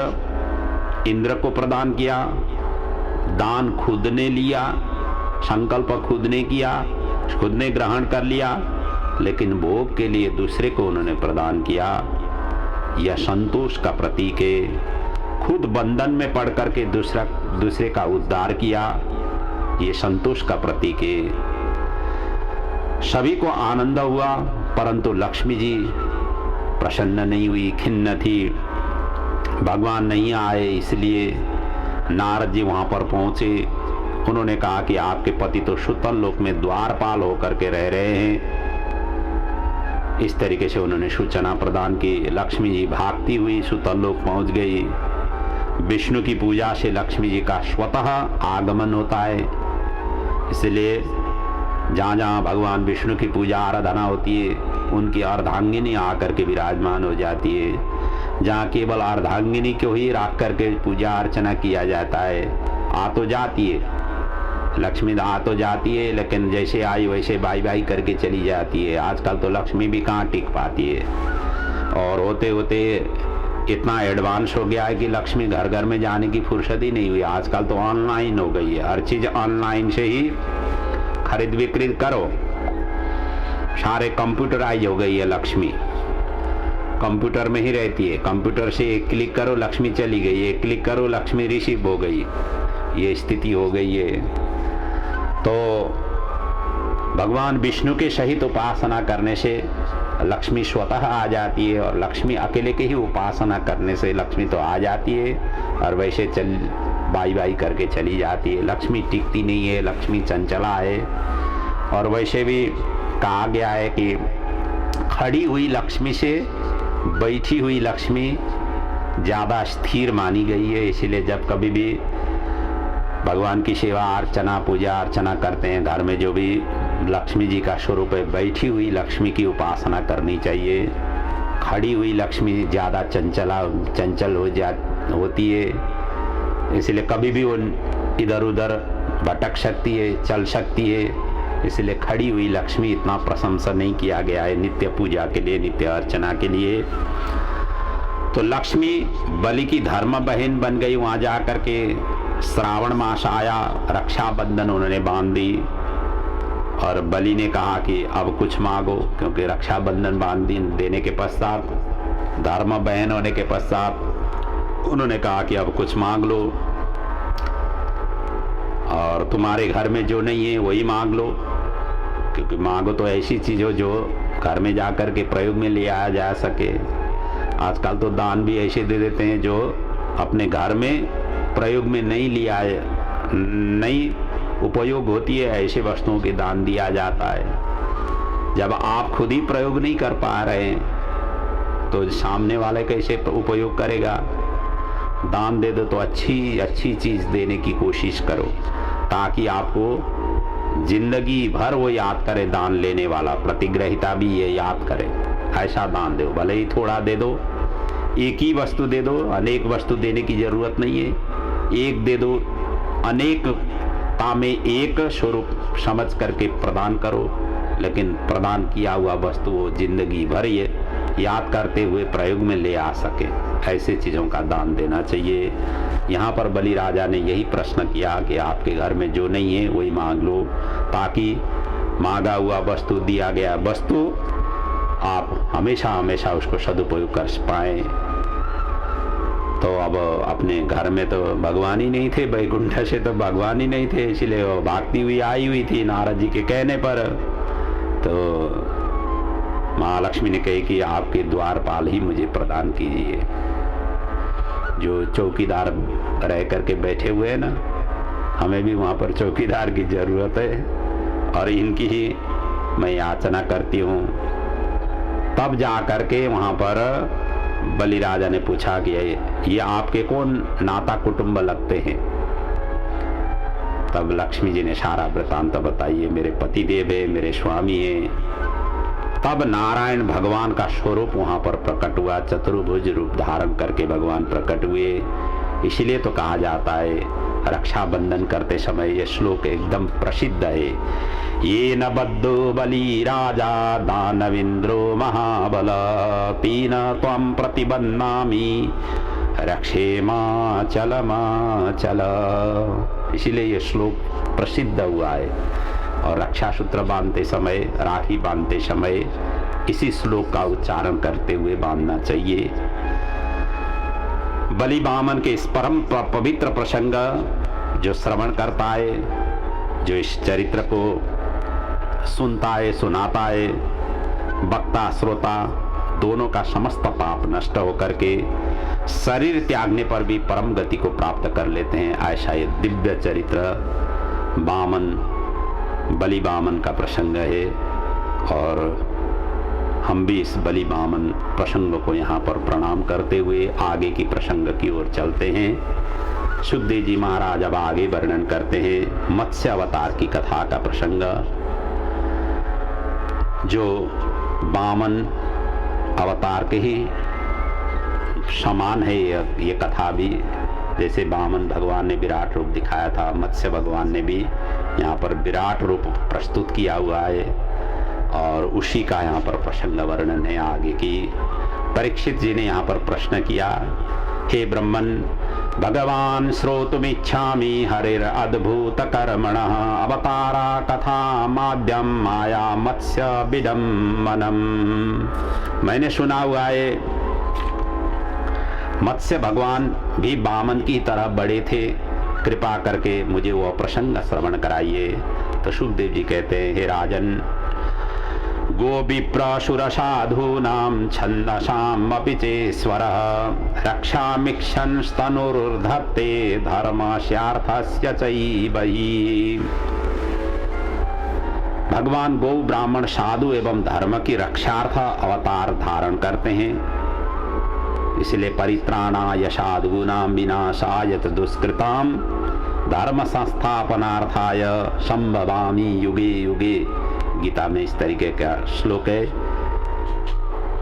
इंद्र को प्रदान किया, दान खुद ने लिया, संकल्प खुद ने किया, खुद ने ग्रहण कर लिया, लेकिन भोग के लिए दूसरे को उन्होंने प्रदान किया। यह संतोष का प्रतीक है। खुद बंधन में पड़ करके दूसरे का उद्धार किया, ये संतोष का प्रतीक है। सभी को आनंद हुआ, परंतु लक्ष्मी जी प्रसन्न नहीं हुई, खिन्न थी। भगवान नहीं आए, इसलिए नारद जी वहां पर पहुंचे। उन्होंने कहा कि आपके पति तो सुतल लोक में द्वारपाल होकर के रह रहे हैं। इस तरीके से उन्होंने सूचना प्रदान की। लक्ष्मी जी भागती हुई सुतल लोक पहुंच गई। विष्णु की पूजा से लक्ष्मी जी का स्वतः आगमन होता है, इसलिए जहाँ जहाँ भगवान विष्णु की पूजा आराधना होती है, उनकी अर्धांगिनी आकर के विराजमान हो जाती है। जहाँ केवल अर्धांगिनी को ही रख करके पूजा अर्चना किया जाता है, आ तो जाती है लक्ष्मी, आ तो जाती है, लेकिन जैसे आई वैसे बाई बाई करके चली जाती है। आजकल तो लक्ष्मी भी कहाँ टिक पाती है, और होते होते इतना एडवांस हो गया है कि लक्ष्मी घर घर में जाने की फुर्सत ही नहीं हुई। आजकल तो ऑनलाइन हो गई है, हर चीज़ ऑनलाइन से ही खरीद बिक्री करो। सारे कंप्यूटराइज हो गई है लक्ष्मी, कंप्यूटर में ही रहती है। कंप्यूटर से एक क्लिक करो लक्ष्मी चली गई, एक क्लिक करो लक्ष्मी रिसीव हो गई, ये स्थिति हो गई है। तो भगवान विष्णु के सहित उपासना करने से लक्ष्मी स्वतः आ जाती है, और लक्ष्मी अकेले के ही उपासना करने से लक्ष्मी तो आ जाती है और वैसे चल बाई बाई करके चली जाती है। लक्ष्मी टिकती नहीं है, लक्ष्मी चंचला है। और वैसे भी कहा गया है कि खड़ी हुई लक्ष्मी से बैठी हुई लक्ष्मी ज़्यादा स्थिर मानी गई है। इसीलिए जब कभी भी भगवान की सेवा अर्चना पूजा अर्चना करते हैं, घर में जो भी लक्ष्मी जी का स्वरूप है, बैठी हुई लक्ष्मी की उपासना करनी चाहिए। खड़ी हुई लक्ष्मी ज़्यादा चंचल होती है, इसलिए कभी भी वो इधर उधर भटक सकती है, चल सकती है। इसलिए खड़ी हुई लक्ष्मी इतना प्रशंसा नहीं किया गया है नित्य पूजा के लिए, नित्य अर्चना के लिए। तो लक्ष्मी बलि की धर्म बहन बन गई। वहाँ जा कर के श्रावण मास आया, रक्षाबंधन उन्होंने बांध दी, और बलि ने कहा कि अब कुछ मांगो, क्योंकि रक्षाबंधन बांध देने के पश्चात, धर्म बहन होने के पश्चात उन्होंने कहा कि अब कुछ मांग लो, और तुम्हारे घर में जो नहीं है वही मांग लो। क्योंकि मांगो तो ऐसी चीज़ हो जो घर में जा कर के प्रयोग में ले आया जा सके। आजकल तो दान भी ऐसे दे देते हैं जो अपने घर में प्रयोग में नहीं लिया, नहीं उपयोग होती है, ऐसे वस्तुओं के दान दिया जाता है। जब आप खुद ही प्रयोग नहीं कर पा रहे हैं तो सामने वाले कैसे उपयोग करेगा। दान दे दो तो अच्छी चीज़ देने की कोशिश करो, ताकि आपको जिंदगी भर वो याद करे। दान लेने वाला प्रतिग्रहिता भी ये याद करे, ऐसा दान दो। भले ही थोड़ा दे दो, एक ही वस्तु दे दो, अनेक वस्तु देने की जरूरत नहीं है। एक दे दो, अनेकता में एक स्वरूप समझ करके प्रदान करो, लेकिन प्रदान किया हुआ वस्तु वो जिंदगी भर ये याद करते हुए प्रयोग में ले आ सके, ऐसे चीज़ों का दान देना चाहिए। यहाँ पर बलि राजा ने यही प्रश्न किया कि आपके घर में जो नहीं है वही मांग लो, ताकि मांगा हुआ वस्तु, दिया गया वस्तु आप हमेशा हमेशा उसको सदुपयोग कर पाएँ। तो अब अपने घर में तो भगवान ही नहीं थे, वैकुंठ से तो भगवान ही नहीं थे, इसलिए वो भागती हुई आई हुई थी नारद जी के कहने पर। तो महालक्ष्मी ने कही कि आपके द्वारपाल ही मुझे प्रदान कीजिए, जो चौकीदार रह करके बैठे हुए हैं ना, हमें भी वहाँ पर चौकीदार की ज़रूरत है, और इनकी ही मैं याचना करती हूँ। तब जा करके वहाँ पर बलि राजा ने पूछा कि ये आपके कौन नाता कुटुंब लगते हैं। तब लक्ष्मी जी ने सारा वृतांत बताइए, मेरे पति देव है, मेरे स्वामी है। तब नारायण भगवान का स्वरूप वहाँ पर प्रकट हुआ, चतुर्भुज रूप धारण करके भगवान प्रकट हुए। इसलिए तो कहा जाता है रक्षाबंधन करते समय, ये श्लोक एकदम प्रसिद्ध है, ये न बद्धो बलि राजा दानविंद्रो महाबल तीन त्वं प्रतिबन्नामि रक्षे मां चल। इसीलिए ये श्लोक प्रसिद्ध हुआ है। और रक्षा सूत्र बांधते समय, राखी बांधते समय इसी श्लोक का उच्चारण करते हुए बांधना चाहिए। बलि बामन के इस परम पवित्र प्रसंग जो श्रवण करता है, जो इस चरित्र को सुनता है, सुनाता है, वक्ता श्रोता दोनों का समस्त पाप नष्ट होकर के शरीर त्यागने पर भी परम गति को प्राप्त कर लेते हैं। ऐसा ये दिव्य चरित्र बामन, बलि बामन का प्रसंग है। और हम भी इस बलि बामन प्रसंग को यहाँ पर प्रणाम करते हुए आगे की प्रसंग की ओर चलते हैं। सुखदेव जी महाराज अब आगे वर्णन करते हैं मत्स्य अवतार की कथा का प्रसंग, जो बामन अवतार के ही समान है ये कथा भी। जैसे बामन भगवान ने विराट रूप दिखाया था, मत्स्य भगवान ने भी यहाँ पर विराट रूप प्रस्तुत किया हुआ है, और उसी का यहाँ पर प्रसंग वर्णन है आगे की। परीक्षित जी ने यहाँ पर प्रश्न किया, हे ब्रह्मन, भगवान श्रोतुमिच्छामि हरिर अद्भुत कर्मणः अवतारा कथा माध्यम माया मत्स्य विडम्बनम। मैंने सुना हुआ है मत्स्य भगवान भी बामन की तरह बड़े थे, कृपा करके मुझे वो प्रसंग श्रवण कराइए। तो सुखदेव जी कहते हैं, हे राजन, गोविप्र साधूनां छन्दसामपि चेश्वरः रक्षामिक्षंस्तनुर्धत्ते धर्मस्यार्थस्य चैव हि। भगवान गौ ब्राह्मण साधु एवं धर्म की रक्षार्थ अवतार धारण करते हैं, इसलिए परित्राणाय साधूनां विनाशाय च दुष्कृतां धर्म संस्थापनार्थाय संभवामि युगे युगे। गीता में इस तरीके का श्लोक है।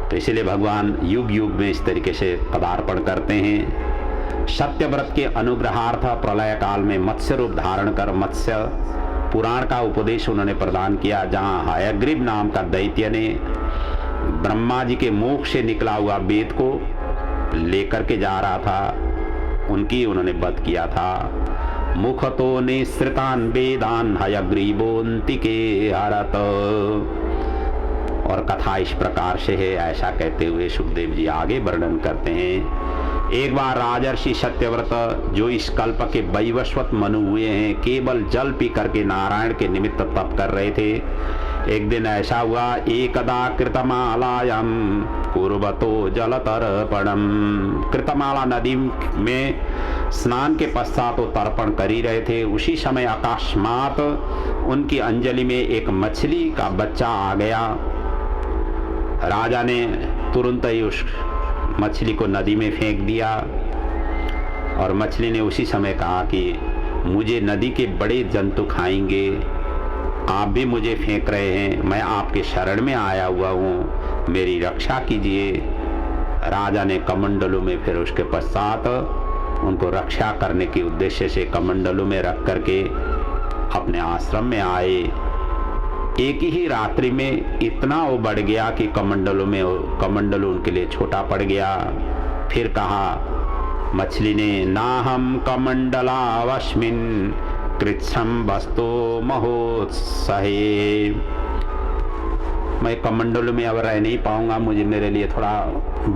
तो इसलिए भगवान युग युग में इस तरीके से पदार्पण करते हैं। सत्यव्रत के अनुग्रहार्थ प्रलय काल में मत्स्य रूप धारण कर मत्स्य पुराण का उपदेश उन्होंने प्रदान किया, जहाँ हयग्रीव नाम का दैत्य ने ब्रह्मा जी के मुख से निकला हुआ वेद को लेकर के जा रहा था, उनकी उन्होंने वध किया था। मुखतो निसृतान वेदान हयग्रीवोन्तिके हरत। और कथा इस प्रकार से है, ऐसा कहते हुए सुखदेव जी आगे वर्णन करते हैं। एक बार राजर्षि सत्यव्रत, जो इस कल्प के वैवस्वत मनु हुए हैं, केवल जल पी करके नारायण के निमित्त तप कर रहे थे। एक दिन ऐसा हुआ, एकदा कृतमालायाम कुर्वतो जलतर्पणम। कृतमाला नदी में स्नान के पश्चात वो तर्पण कर ही रहे थे। उसी समय अकस्मात उनकी अंजलि में एक मछली का बच्चा आ गया। राजा ने तुरंत ही उस मछली को नदी में फेंक दिया, और मछली ने उसी समय कहा कि मुझे नदी के बड़े जंतु खाएंगे, आप भी मुझे फेंक रहे हैं, मैं आपके शरण में आया हुआ हूँ, मेरी रक्षा कीजिए। राजा ने कमंडलों में फिर उसके पश्चात उनको रक्षा करने के उद्देश्य से कमंडलों में रख करके अपने आश्रम में आए। एक ही रात्रि में इतना वो बढ़ गया कि कमंडलों उनके लिए छोटा पड़ गया। फिर कहा मछली ने, नाहम कमंडलावस्मिन कृच्छम वस्तो महोत्सहे। मैं कमंडलों में अब रह नहीं पाऊंगा, मुझे मेरे लिए थोड़ा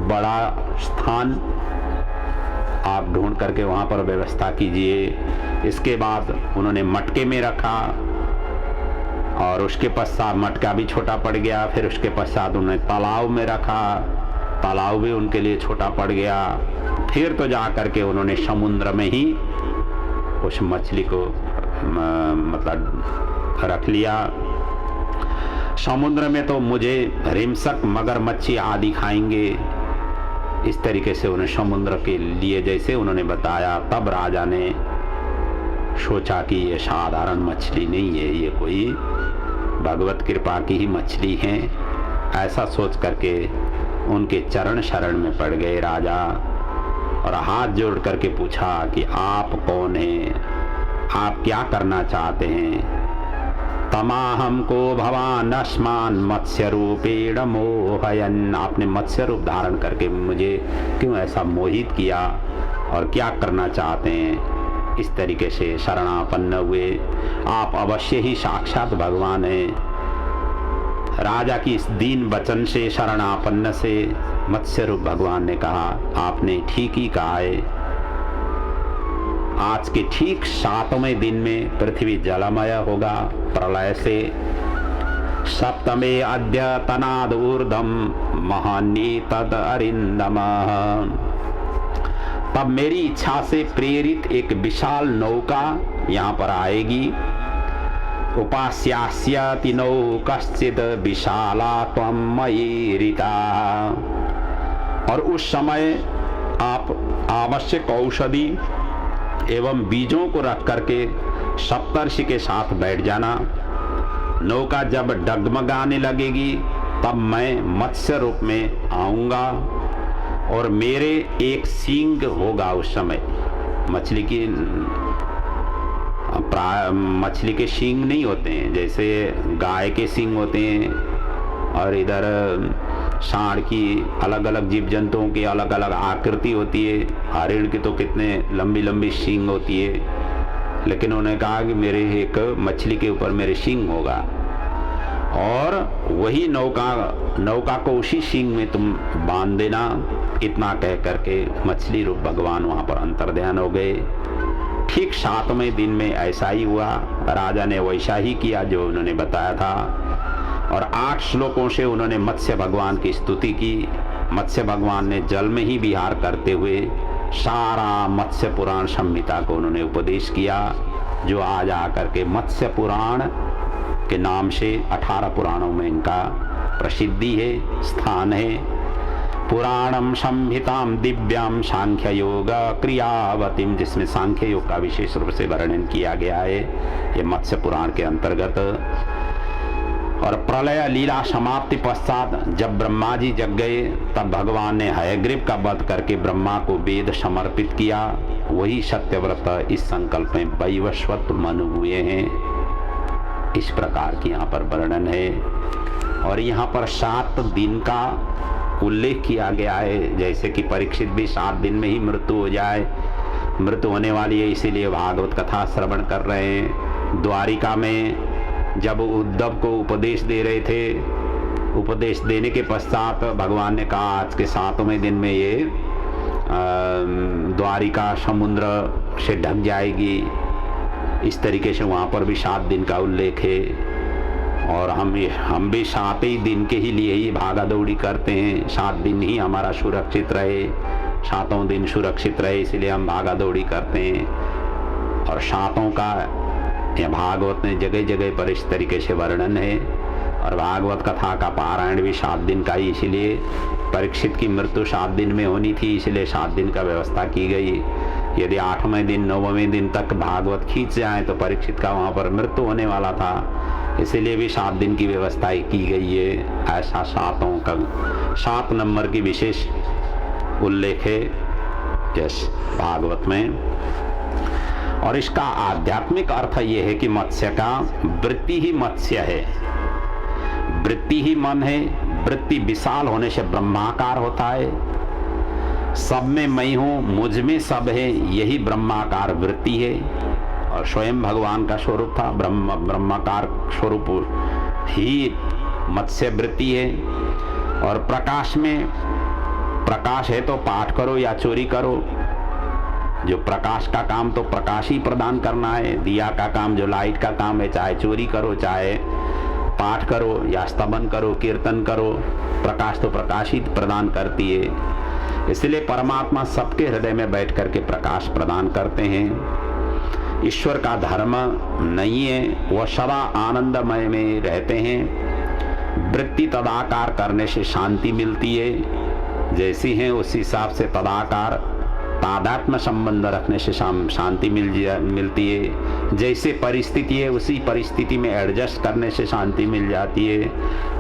बड़ा स्थान आप ढूंढ करके वहाँ पर व्यवस्था कीजिए। इसके बाद उन्होंने मटके में रखा और उसके पश्चात मटका भी छोटा पड़ गया। फिर उसके पश्चात उन्होंने तालाब में रखा, तालाब भी उनके लिए छोटा पड़ गया। फिर तो जा करके उन्होंने समुद्र में ही उस मछली को मतलब रख लिया। समुद्र में तो मुझे रिमसक मगरमच्छी आदि खाएंगे, इस तरीके से उन्हें समुद्र के लिए जैसे उन्होंने बताया। तब राजा ने सोचा कि ये साधारण मछली नहीं है, ये कोई भगवत कृपा की ही मछली है। ऐसा सोच करके उनके चरण शरण में पड़ गए राजा और हाथ जोड़ करके पूछा कि आप कौन हैं, आप क्या करना चाहते हैं। तमाहम को भवान अस्मान मत्स्य रूपेण मोहयन, आपने मत्स्य रूप धारण करके मुझे क्यों ऐसा मोहित किया और क्या करना चाहते हैं। इस तरीके से शरणापन्न हुए। आप अवश्य ही साक्षात भगवान हैं। राजा की इस दीन वचन से, शरणापन्न से मत्स्य रूप भगवान ने कहा, आपने ठीक ही कहा है। आज के ठीक 7वें दिन में पृथ्वी जलमय होगा प्रलय से। सप्तमे अद्य तनाद ऊर्ध्वम महान्ये तद अरिंदम। तब मेरी इच्छा से प्रेरित एक विशाल नौका यहाँ पर आएगी। उपास्यास्यति नौकश्चित् विशाला त्वं मयीरिता। और उस समय आप आवश्यक औषधि एवं बीजों को रख करके सप्तर्षि के साथ बैठ जाना। नौका जब डगमगाने लगेगी तब मैं मत्स्य रूप में आऊँगा और मेरे एक सींग होगा उस समय। मछली के सींग नहीं होते हैं, जैसे गाय के सींग होते हैं और इधर सांड की अलग अलग जीव जंतुओं की अलग अलग आकृति होती है। हरिण की तो कितने लंबी लंबी सींग होती है, लेकिन उन्होंने कहा कि मेरे एक मछली के ऊपर मेरे सींग होगा और वही नौका को उसी सींग में तुम बांध देना। इतना कह करके मछली रूप भगवान वहाँ पर अंतर्ध्यान हो गए। ठीक 7वें दिन में ऐसा ही हुआ। राजा ने वैसा ही किया जो उन्होंने बताया था और 8 श्लोकों से उन्होंने मत्स्य भगवान की स्तुति की। मत्स्य भगवान ने जल में ही विहार करते हुए सारा मत्स्य पुराण संहिता को उन्होंने उपदेश किया, जो आज आकर के मत्स्य पुराण के नाम से 18 पुराणों में इनका प्रसिद्धि है, स्थान है। पुराणम संहिताम दिव्याम सांख्य योग क्रियावतीम, जिसमें सांख्य योग का विशेष रूप से वर्णन किया गया है, ये मत्स्य पुराण के अंतर्गत। और प्रलय लीला समाप्ति पश्चात जब ब्रह्मा जी जग गए तब भगवान ने हयग्रीव का वध करके ब्रह्मा को वेद समर्पित किया। वही सत्यव्रत इस संकल्प में वैवस्वत मनु हुए हैं। इस प्रकार की यहाँ पर वर्णन है। और यहाँ पर 7 दिन का उल्लेख किया गया है, जैसे कि परीक्षित भी 7 दिन में ही मृत्यु हो जाए, मृत्यु होने वाली है, इसीलिए भागवत कथा श्रवण कर रहे हैं। द्वारिका में जब उद्धव को उपदेश दे रहे थे, उपदेश देने के पश्चात भगवान ने कहा आज के 7वें दिन में ये द्वारिका समुद्र से ढक जाएगी। इस तरीके से वहाँ पर भी 7 दिन का उल्लेख है। और हम भी 7 ही दिन के ही लिए ही भागा दौड़ी करते हैं। 7 दिन ही हमारा सुरक्षित रहे, 7वें दिन सुरक्षित रहे, इसलिए हम भागा दौड़ी करते हैं। और 7 का यह भागवत में जगह जगह पर इस तरीके से वर्णन है। और भागवत कथा का पारायण भी 7 दिन का ही, इसीलिए परीक्षित की मृत्यु 7 दिन में होनी थी, इसलिए 7 दिन का व्यवस्था की गई। यदि 8वें दिन 9वें दिन तक भागवत खींच जाए तो परीक्षित का वहाँ पर मृत्यु होने वाला था, इसीलिए भी 7 दिन की व्यवस्था की गई है। ऐसा 7 नंबर की विशेष उल्लेख है यस भागवत में। और इसका आध्यात्मिक अर्थ यह है कि मत्स्य का वृत्ति ही मत्स्य है, वृत्ति ही मन है। वृत्ति विशाल होने से ब्रह्माकार होता है। सब में मैं हूँ, मुझ में सब है, यही ब्रह्माकार वृत्ति है। और स्वयं भगवान का स्वरूप था, ब्रह्माकार स्वरूप ही मत्स्य वृत्ति है। और प्रकाश में, प्रकाश है तो पाठ करो या चोरी करो, जो प्रकाश का काम तो प्रकाश ही प्रदान करना है, दिया का काम जो लाइट का काम है, चाहे चोरी करो, चाहे पाठ करो या स्तवन करो, कीर्तन करो, प्रकाश तो प्रकाश ही प्रदान करती है। इसलिए परमात्मा सबके हृदय में बैठ करके प्रकाश प्रदान करते हैं। ईश्वर का धर्म नहीं है, वह सदा आनंदमय में रहते हैं। वृत्ति तदाकार करने से शांति मिलती है, जैसी है उस हिसाब से तदाकार तादात्म्य संबंध रखने से शांति मिलती है। जैसे परिस्थिति है उसी परिस्थिति में एडजस्ट करने से शांति मिल जाती है।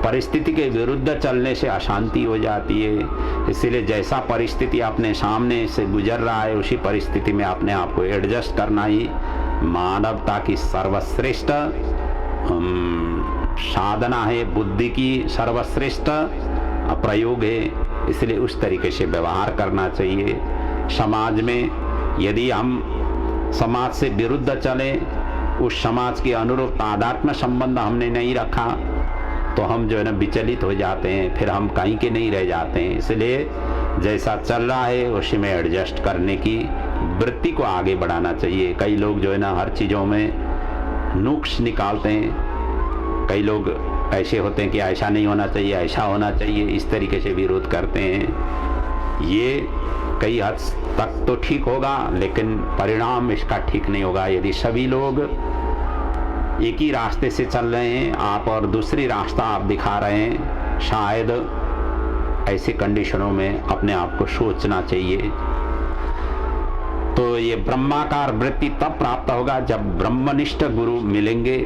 परिस्थिति के विरुद्ध चलने से अशांति हो जाती है। इसीलिए जैसा परिस्थिति अपने सामने से गुजर रहा है उसी परिस्थिति में अपने आप को एडजस्ट करना ही मानवता की सर्वश्रेष्ठ साधना है, बुद्धि की सर्वश्रेष्ठ प्रयोग है। इसलिए उस तरीके से व्यवहार करना चाहिए। समाज में यदि हम समाज से विरुद्ध चले, उस समाज के अनुरूप तादात्म्य संबंध हमने नहीं रखा तो हम जो है ना विचलित हो जाते हैं, फिर हम कहीं के नहीं रह जाते हैं। इसलिए जैसा चल रहा है उसी में एडजस्ट करने की वृत्ति को आगे बढ़ाना चाहिए। कई लोग जो है ना हर चीज़ों में नुक्स निकालते हैं। कई लोग ऐसे होते हैं कि ऐसा नहीं होना चाहिए, ऐसा होना चाहिए, इस तरीके से विरोध करते हैं। ये कई हद तक तो ठीक होगा, लेकिन परिणाम इसका ठीक नहीं होगा। यदि सभी लोग एक ही रास्ते से चल रहे हैं, आप और दूसरी रास्ता आप दिखा रहे हैं, शायद ऐसी कंडीशनों में अपने आप को सोचना चाहिए। तो ये ब्रह्माकार वृत्ति तब प्राप्त होगा जब ब्रह्मनिष्ठ गुरु मिलेंगे।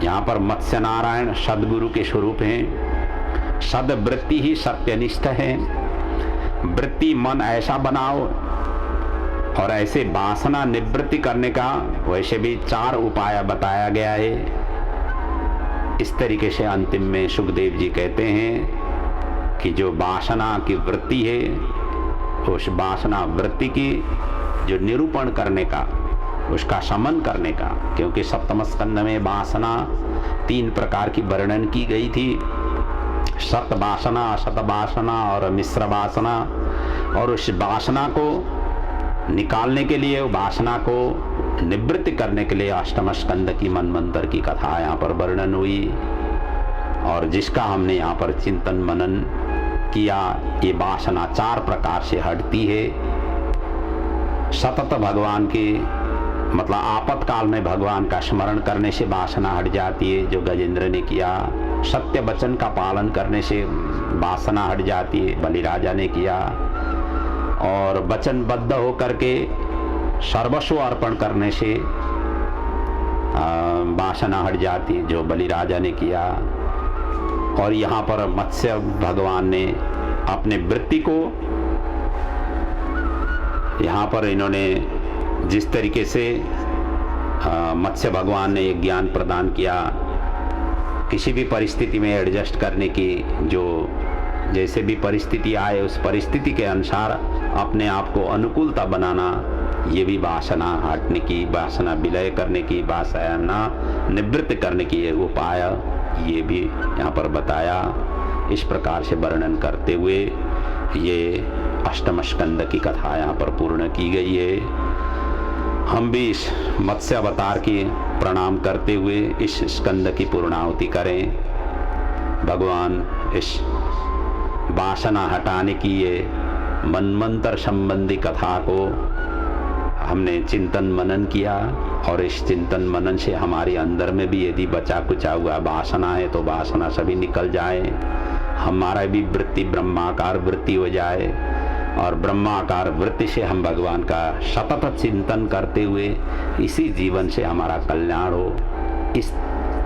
यहाँ पर मत्स्य नारायण सदगुरु के स्वरूप हैं। सद वृत्ति ही सत्यनिष्ठ है। वृत्ति मन ऐसा बनाओ, और ऐसे वासना निवृत्ति करने का वैसे भी 4 उपाय बताया गया है। इस तरीके से अंतिम में सुखदेव जी कहते हैं कि जो वासना की वृत्ति है, उस वासना वृत्ति की जो निरूपण करने का, उसका शमन करने का, क्योंकि सप्तम स्कंद में वासना 3 प्रकार की वर्णन की गई थी, सत वासना, असत वासना और मिश्र वासना। और उस वासना को निकालने के लिए, वासना को निवृत्त करने के लिए अष्टम स्कंद की मनमंत्र की कथा यहाँ पर वर्णन हुई, और जिसका हमने यहाँ पर चिंतन मनन किया। ये वासना 4 प्रकार से हटती है। सतत भगवान की मतलब आपातकाल में भगवान का स्मरण करने से वासना हट जाती है, जो गजेंद्र ने किया। सत्य वचन का पालन करने से वासना हट जाती है, बलिराजा ने किया। और वचनबद्ध होकर के सर्वस्व अर्पण करने से वासना हट जाती है, जो बलिराजा ने किया। और यहाँ पर मत्स्य भगवान ने अपने वृत्ति को, यहाँ पर इन्होंने जिस तरीके से मत्स्य भगवान ने एक ज्ञान प्रदान किया, किसी भी परिस्थिति में एडजस्ट करने की, जो जैसे भी परिस्थिति आए उस परिस्थिति के अनुसार अपने आप को अनुकूलता बनाना, ये भी वासना हटने की, वासना विलय करने की, वासना निवृत्त करने की उपाय, ये भी यहाँ पर बताया। इस प्रकार से वर्णन करते हुए ये अष्टम स्कंद की कथा यहाँ पर पूर्ण की गई है। हम भी इस मत्स्य अवतार की प्रणाम करते हुए इस स्कंद की पूर्णाहुति करें। भगवान इस वासना हटाने की ये मनमंत्र संबंधी कथा को हमने चिंतन मनन किया, और इस चिंतन मनन से हमारे अंदर में भी यदि बचा कुचा हुआ वासना है तो वासना सभी निकल जाए, हमारा भी वृत्ति ब्रह्माकार वृत्ति हो जाए, और ब्रह्माकार वृत्ति से हम भगवान का सतत चिंतन करते हुए इसी जीवन से हमारा कल्याण हो, इस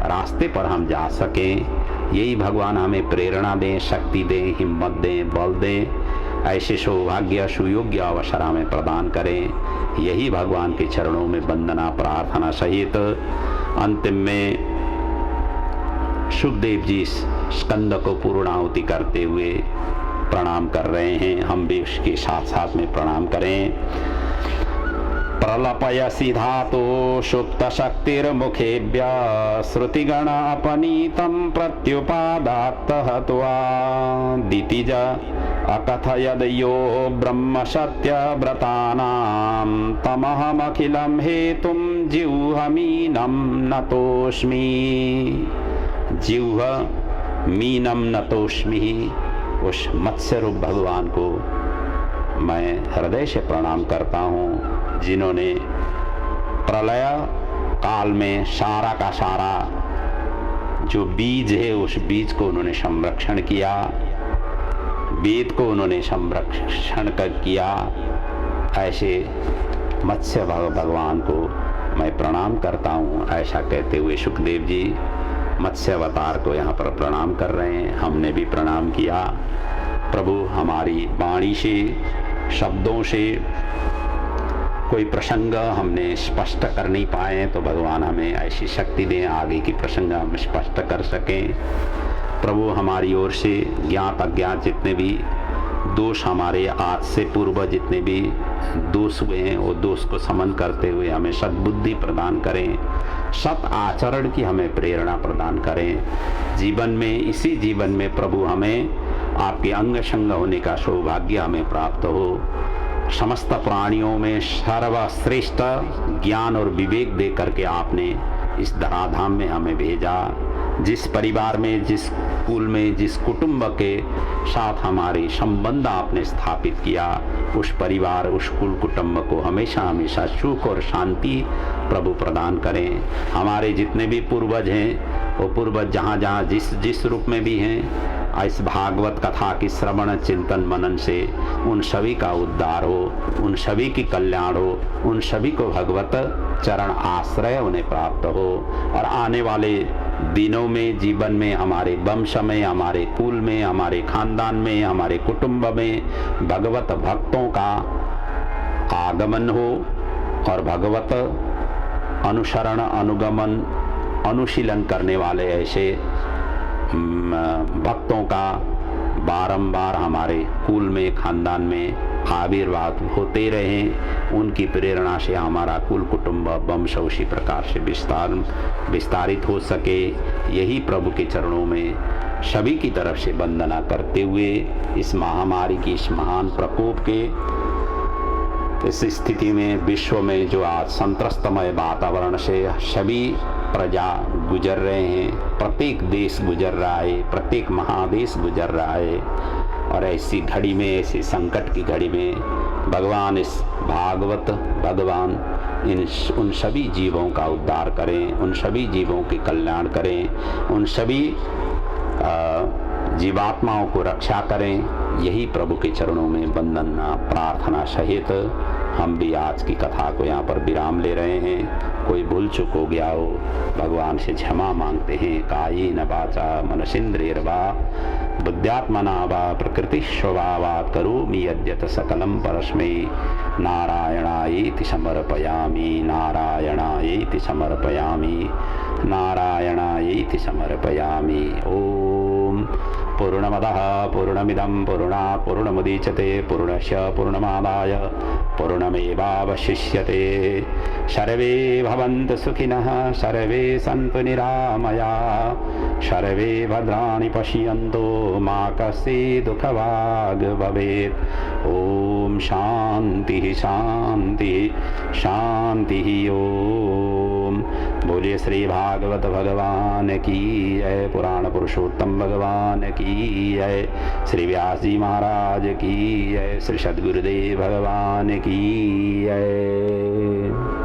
रास्ते पर हम जा सकें। यही भगवान हमें प्रेरणा दें, शक्ति दें, हिम्मत दें, बल दें, ऐसे सौभाग्य सुयोग्य अवसर हमें प्रदान करें। यही भगवान के चरणों में वंदना प्रार्थना सहित अंतिम में सुखदेव जी स्कंद को पूर्णाहुति करते हुए प्रणाम कर रहे हैं। हम भी उसके साथ साथ में प्रणाम करें। प्रलपयसि धातु सुप्त शक्तिर्मुखेभ्य श्रुतिगण अपनीतं प्रत्युपादात् हत्वा दितिज अकथयद यो ब्रह्म सत्यव्रतानां ज्ञानं तमहमखिलं हेतुं जिह्वमीनं नतोऽस्मि। जिह्वमीनं नतोऽस्मि, उस मत्स्य रूप भगवान को मैं हृदय से प्रणाम करता हूँ, जिन्होंने प्रलय काल में सारा का सारा जो बीज है उस बीज को उन्होंने संरक्षण किया, वेद को उन्होंने संरक्षण किया। ऐसे मत्स्य भगवान को मैं प्रणाम करता हूँ। ऐसा कहते हुए सुखदेव जी मत्स्य अवतार को यहाँ पर प्रणाम कर रहे हैं। हमने भी प्रणाम किया। प्रभु हमारी वाणी से, शब्दों से कोई प्रसंग हमने स्पष्ट कर नहीं पाए तो भगवान हमें ऐसी शक्ति दें, आगे की प्रसंग हम स्पष्ट कर सकें। प्रभु हमारी ओर से ज्ञात अज्ञात जितने भी दोष, हमारे आज से पूर्व जितने भी दोष हुए हैं, वो दोष को समन करते हुए हमें सद्बुद्धि प्रदान करें, सत आचरण की हमें प्रेरणा प्रदान करें। जीवन में, इसी जीवन में प्रभु हमें आपके अंग संग होने का सौभाग्य हमें प्राप्त हो। समस्त प्राणियों में सर्वश्रेष्ठ ज्ञान और विवेक दे करके आपने इस धराधाम में हमें भेजा। जिस परिवार में, जिस कुल में, जिस कुटुंब के साथ हमारे संबंध आपने स्थापित किया, उस परिवार, उस कुल कुटुंब को हमेशा हमेशा सुख और शांति प्रभु प्रदान करें। हमारे जितने भी पूर्वज हैं, वो पूर्वज जहाँ जहाँ जिस रूप में भी हैं, इस भागवत कथा की श्रवण चिंतन मनन से उन सभी का उद्धार हो, उन सभी की कल्याण हो, उन सभी को भगवत चरण आश्रय उन्हें प्राप्त हो। और आने वाले दिनों में, जीवन में, हमारे वंश में, हमारे कुल में, हमारे खानदान में, हमारे कुटुंब में भगवत भक्तों का आगमन हो और भगवत अनुसरण, अनुगमन, अनुशीलन करने वाले ऐसे भक्तों का बारंबार हमारे कुल में, खानदान में आविर्भाव होते रहें। उनकी प्रेरणा से हमारा कुल कुटुंब वंश उसी प्रकार से विस्तारित हो सके। यही प्रभु के चरणों में सभी की तरफ से वंदना करते हुए इस महामारी की, इस महान प्रकोप के इस स्थिति में, विश्व में जो आज संत्रस्तमय वातावरण से सभी प्रजा गुजर रहे हैं, प्रत्येक देश गुजर रहा है, प्रत्येक महादेश गुजर रहा है। और ऐसी घड़ी में, ऐसी संकट की घड़ी में भगवान, इस भागवत भगवान उन सभी जीवों का उद्धार करें, उन सभी जीवों के कल्याण करें, उन सभी जीवात्माओं को रक्षा करें। यही प्रभु के चरणों में वंदना प्रार्थना सहित हम भी आज की कथा को यहाँ पर विराम ले रहे हैं। कोई भूल चूक हो गया हो, भगवान से क्षमा मांगते हैं। कायेन वाचा मनसेन्द्रियर्वा बुद्ध्यात्मना वा प्रकृति स्वभावात् करोमि यद्यत सकलं परस्मै नारायणायेति समर्पयामि, नारायणायेति समर्पयामि, नारायणायेति समर्पयामि। ओम पूर्णमदः पूर्णमिदं पूर्णात् पूर्णमुदच्यते पूर्णस्य पूर्णमादाय पूर्णमेवावशिष्यते। सर्वे भवन्तु सुखिनः, सर्वे सन्तु निरामया, सर्वे भद्राणि पश्यन्तु मा कश्चित् दुःखभाग् भवेत्। ओम शांति शांति शांति। ओम बोलिए श्री भागवत भगवान की जय, पुराण पुरुषोत्तम भगवान की जय, श्री व्यास जी महाराज की जय, श्री सद्गुरुदेव भगवान की जय।